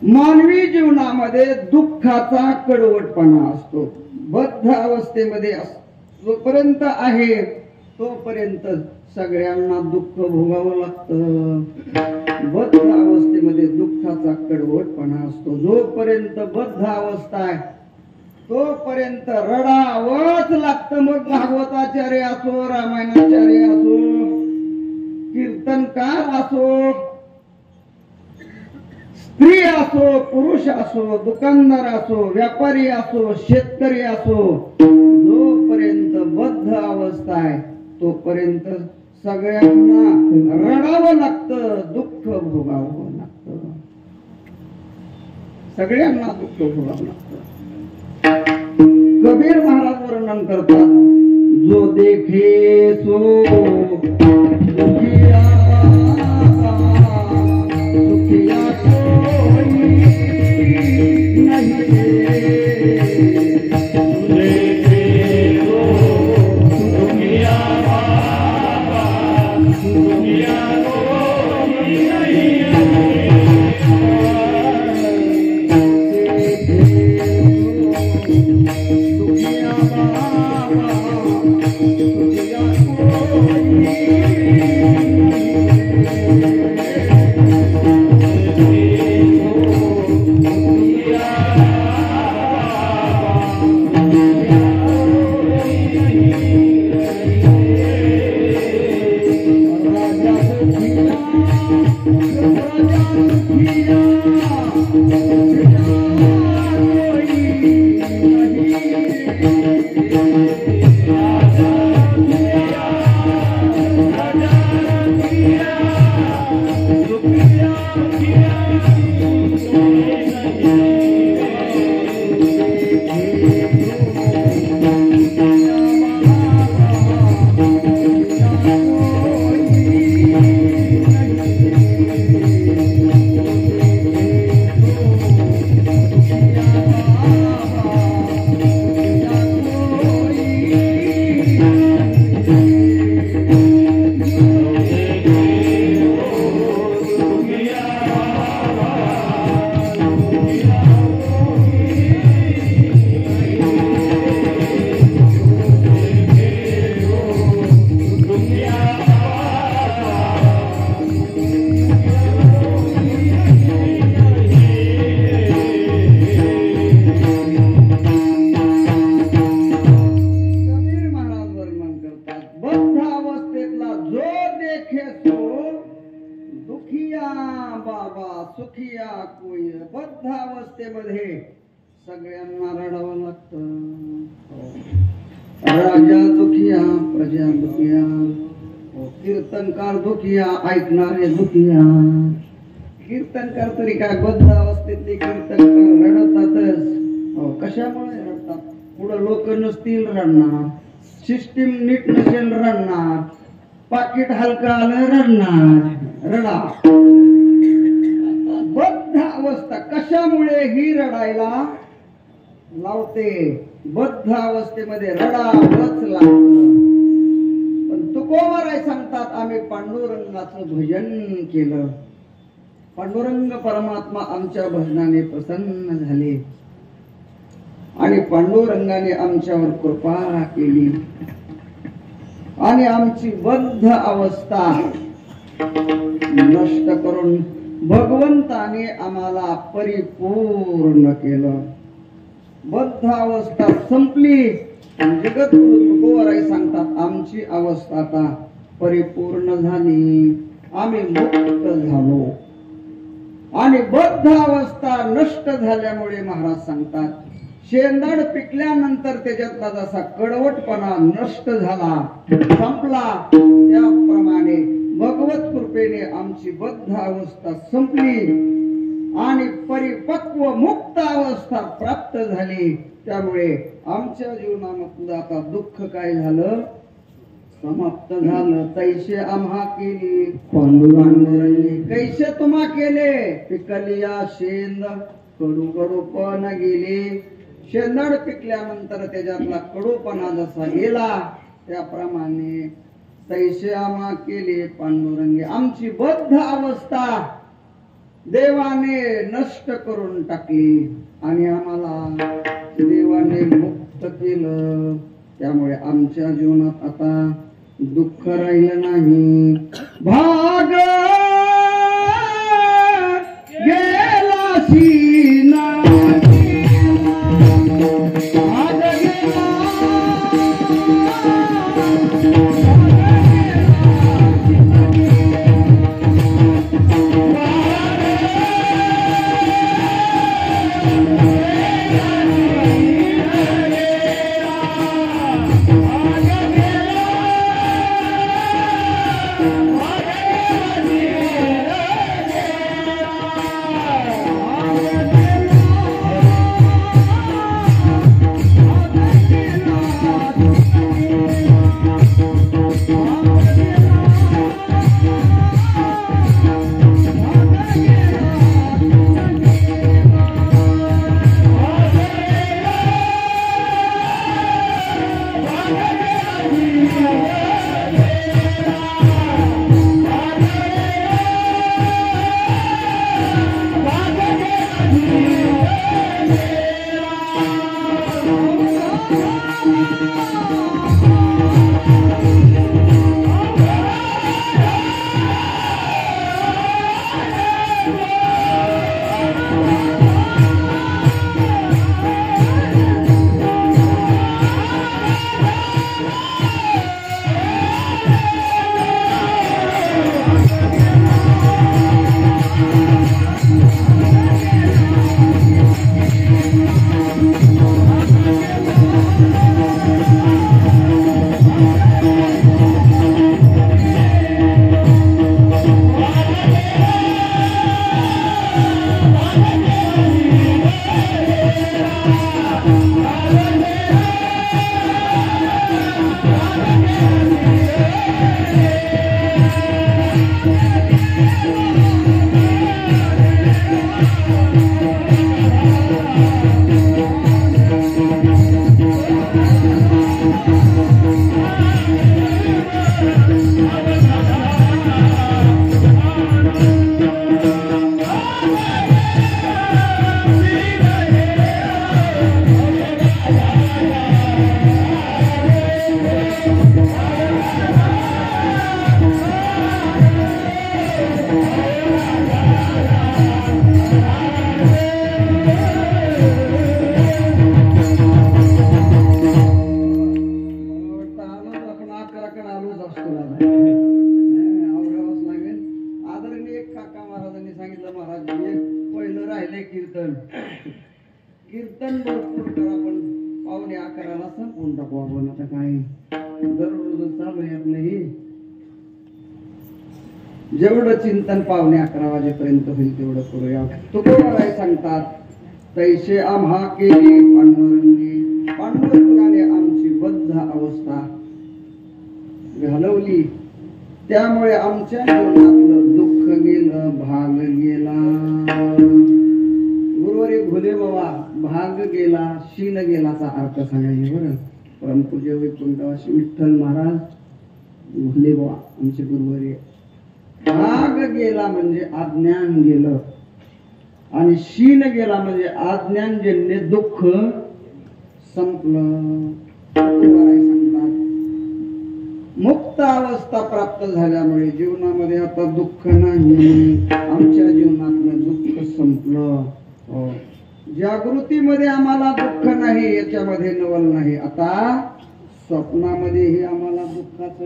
मानवी जीवनामध्ये दुःखाचा कडवटपणा असतो. बद्ध अवस्थेमध्ये जोपर्यंत आहे तोपर्यंत सगळ्यांना दुःख भोगावं लागतं. बद्ध अवस्थेमध्ये दुःखाचा कडवटपणा असतो. जोपर्यंत बद्ध अवस्था आहे तोपर्यंत रडावंच लागतं. मग भागवताचार्य असो, रामायणाचार्य असो, कीर्तनकार असो, स्त्री असो, पुरुष असो, दुकानदार असो, व्यापारी असो, शेतकरी असो, जोपर्यंत बद्ध अवस्था आहे तोपर्यंत सगळ्यांना रडावं लागतं, दुःख भोगावं लागतं. सगळ्यांना दुःख भोगावं लागतं. कबीर महाराज वर्णन करतात, जो देखे सो दुखिया, दुखिया कोई नहीं दुखिया रडावा सुखिया कोई बद्ध अवस्थेमध्ये सगळ्यांना रडावं लागतं. राजा दुखिया प्रजा दुखिया, कीर्तनकार दुखिया ऐकणारे दुखिया. कीर्तनकार तरी काय बद्ध अवस्थेतले कीर्तनकार रडतातच. कशामुळे रडतात? पुढे लोक नसतील रडणार, सिस्टीम नीट नसेल रडणार, पाकिट हलका आलं रडणार. रडा. बद्ध अवस्था कशामुळे ही रडायला लावते? बद्ध अवस्थेमध्ये रडावंच लागतं. पण तुकोबाराय सांगतात आम्ही पांडुरंगाचं भजन केलं, पांडुरंग परमात्मा आमच्या भजनाने प्रसन्न झाले आणि पांडुरंगाने आमच्यावर कृपा केली आणि आमची बद्ध अवस्था नष्ट करून भगवंताने आम्हाला परिपूर्ण केलं. बद्ध अवस्था संपली. जगद्गुरु तुकोबाराय सांगतात आमची अवस्था आता परिपूर्ण झाली, आम्ही मुक्त झालो. आणि बद्ध अवस्था नष्ट झाल्यामुळे महाराज सांगतात शेंदाड पिकल्यानंतर त्याच्यातला जसा कडवटपणा नष्ट झाला संपला, त्याप्रमाणे भगवत कृपेने आमची बद्ध अवस्था संपली आणि परिपक्व मुक्त अवस्था प्राप्त झाली. त्यामुळे आमच्या जीवनामध्ये आता दुःख काय झालं? समाप्त झालं. तैसे आम्हा केली पांडुरंगी, कैसे तुम्हा केले? पिकलिया शेंद कडू कडूपण गेले. शेंदड पिकल्यानंतर त्याच्यातला कडूपणा जसा गेला त्याप्रमाणे तैसे आम्हा केले पांडुरंगी. आमची बद्ध अवस्था देवाने नष्ट करून टाकली आणि आम्हाला देवाने मुक्त केलं. त्यामुळे आमच्या जीवनात आता दुःख राहिलं नाही. भाग गेला सीना कीर्तन कीर्तन भरपूर करा पण 11:45 संपवून टाकू आपण आता काय दररोज चालू येत नाही जेवढं चिंतन 11:45 वाजेपर्यंत होईल तेवढं करूया तुकोबाराय सांगतात तैसे आम्हा केली पांडुरंगी पांडुरंगाने आमची बद्ध अवस्था घालवली त्यामुळे आमच्या जीवनातलं दुःख गेलं भाग गेला गुरुवारी भोले बाबा भाग गेला शील गेलाचा अर्थ सांगायचे बरं परमपूज्य वैकुंठवासी विठ्ठल महाराज भोले बाबा आमचे गुरुवारी भाग गेला म्हणजे अज्ञान गेलं आणि शील गेला म्हणजे अज्ञानजन्य दुःख संपलं सांगतात मुक्त अवस्था प्राप्त झाल्यामुळे जीवनामध्ये आता दुःख नाही आमच्या जीवनातलं दुःख संपलं जागृतीमध्ये आम्हाला दुःख नाही याच्यामध्ये नवल नाही आता स्वप्नामध्येही आम्हाला दुःखाचं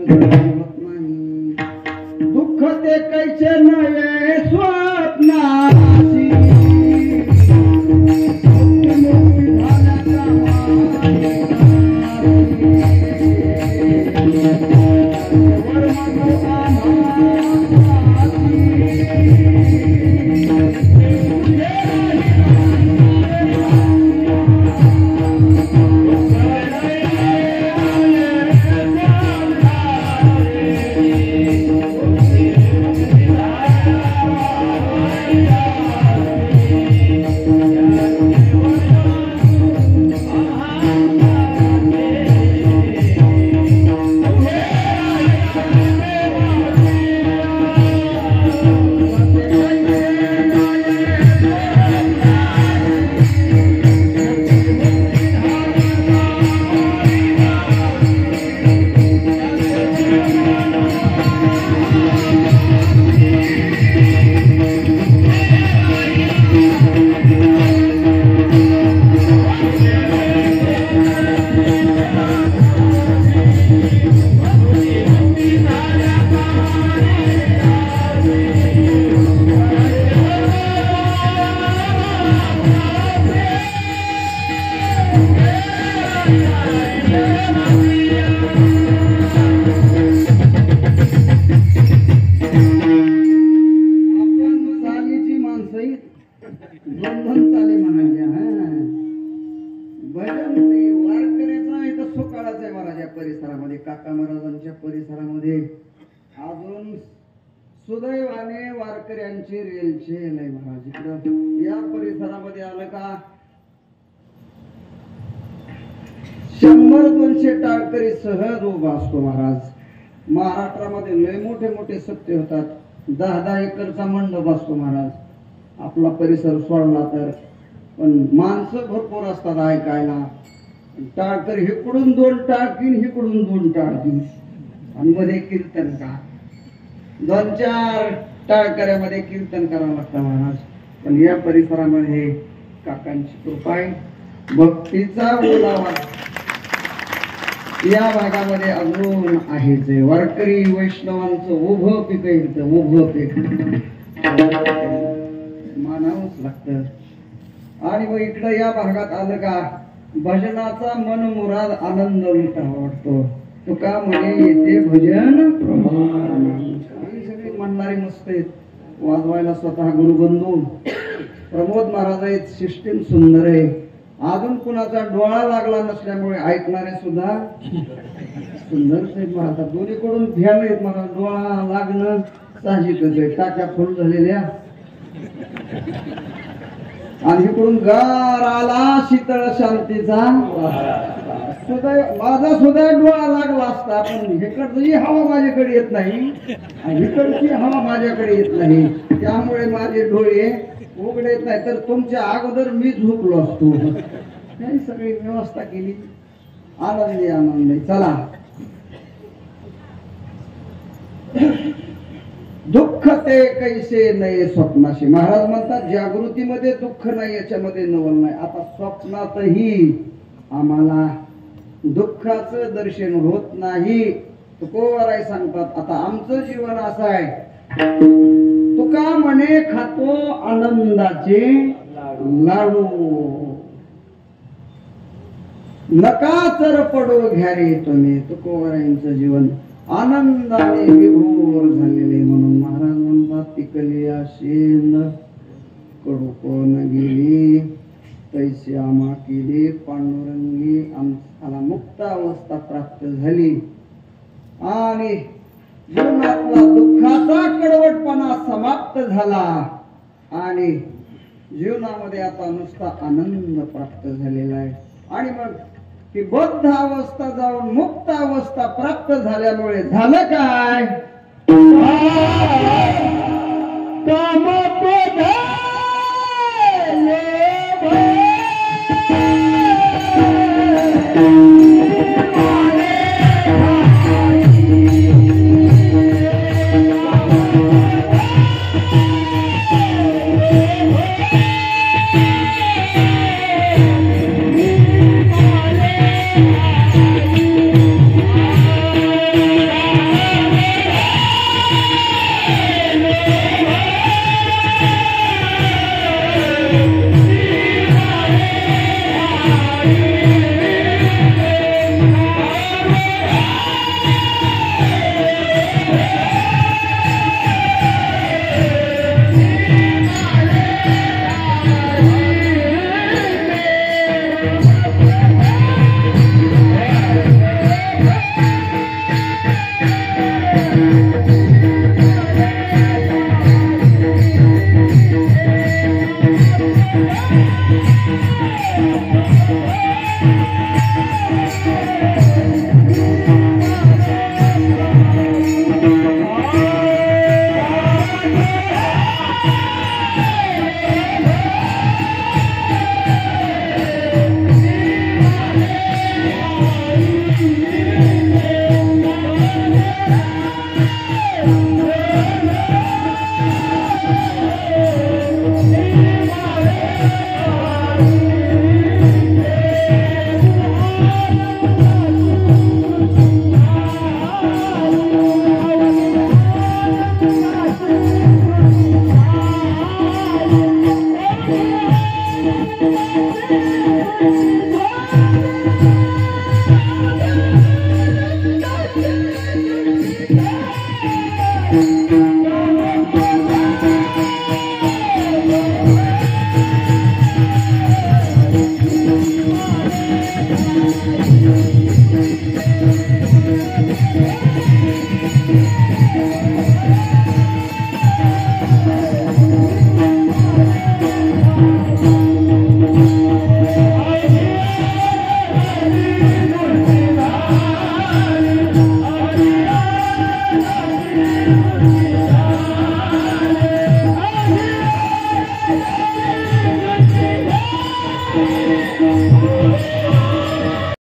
होत नाही दुःख ते कैसे नये स्वप्नाची परिसरामध्ये काका महाराजांच्या परिसरामध्ये अजून सुदैवाने वारकऱ्यांचे रेलचे नाही महाराज इकडं या परिसरामध्ये आलं का 100-200 टाळकरी सहज उभा असतो महाराज महाराष्ट्रामध्ये लय मोठे मोठे सत्य होतात 10-10 एकरचा मंडप असतो महाराज आपला परिसर सोडला तर पण माणसं भरपूर असतात ऐकायला टाळकर इकडून 2 टाळकीन इकडून 2 टाळकीन आणि मध्ये कीर्तन का 2-4 टाळकऱ्यामध्ये कीर्तन करावं लागतं महाराज पण या परिसरामध्ये काकांची कृपा आहे भक्तीचा ओलावा या भागामध्ये अजून आहेच वारकरी वैष्णवांचं उभं पीक आहे उभं पीक मानावंच लागतं आणि मग इकडं या भागात आलं का भजनाचा मनमुराद आनंद उलटा वाटतो तुका म्हणे येते भजन सगळे म्हणणारे मस्त आहेत वाजवायला स्वतः गुरुबंधू प्रमोद महाराज आहेत सिस्टीम सुंदर आहे अजून कुणाचा डोळा लागला नसल्यामुळे ऐकणारे सुद्धा सुंदर आहेत महाराज दोन्हीकडून ध्यान आहेत मला डोळा लागणं साहजिकच आहे टाक्या फुल झालेल्या आणि इकडून गार आला शीतळ शांतीचा सुद्धा माझा सुद्धा डोळा लागला असता पण इकडची हवा माझ्याकडे येत नाही आणि इकडची हवा माझ्याकडे येत नाही त्यामुळे माझे डोळे उघडे येत नाही तर तुमच्या अगोदर मी झोपलो असतो त्यांनी सगळी व्यवस्था केली आनंदी आनंदी चला दुःख ते कैसे नये स्वप्नाशी महाराज म्हणतात जागृतीमध्ये दुःख नाही याच्यामध्ये नवल नाही आता स्वप्नातही आम्हाला दुःखाचं दर्शन होत नाही तुकोबाराय सांगतात आता आमचं जीवन असं आहे तुका म्हणे खातो आनंदाचे लाडू नकाचर पडू घ्या रे तुम्ही. तुकोबरायांचं जीवन आनंदाने विभोर झालेले म्हणून महाराज म्हणतात पिकली आशेंद कडू कोण गेली तैसे आम्हा केली पांडुरंगी आम्हाला मुक्त अवस्था प्राप्त झाली आणि जीवनातला दुःखाचा कडवटपणा समाप्त झाला आणि जीवनामध्ये आता नुसता आनंद प्राप्त झालेला आहे. आणि मग ही बद्ध अवस्था जाऊन मुक्त अवस्था प्राप्त झाल्यामुळे झालं काय?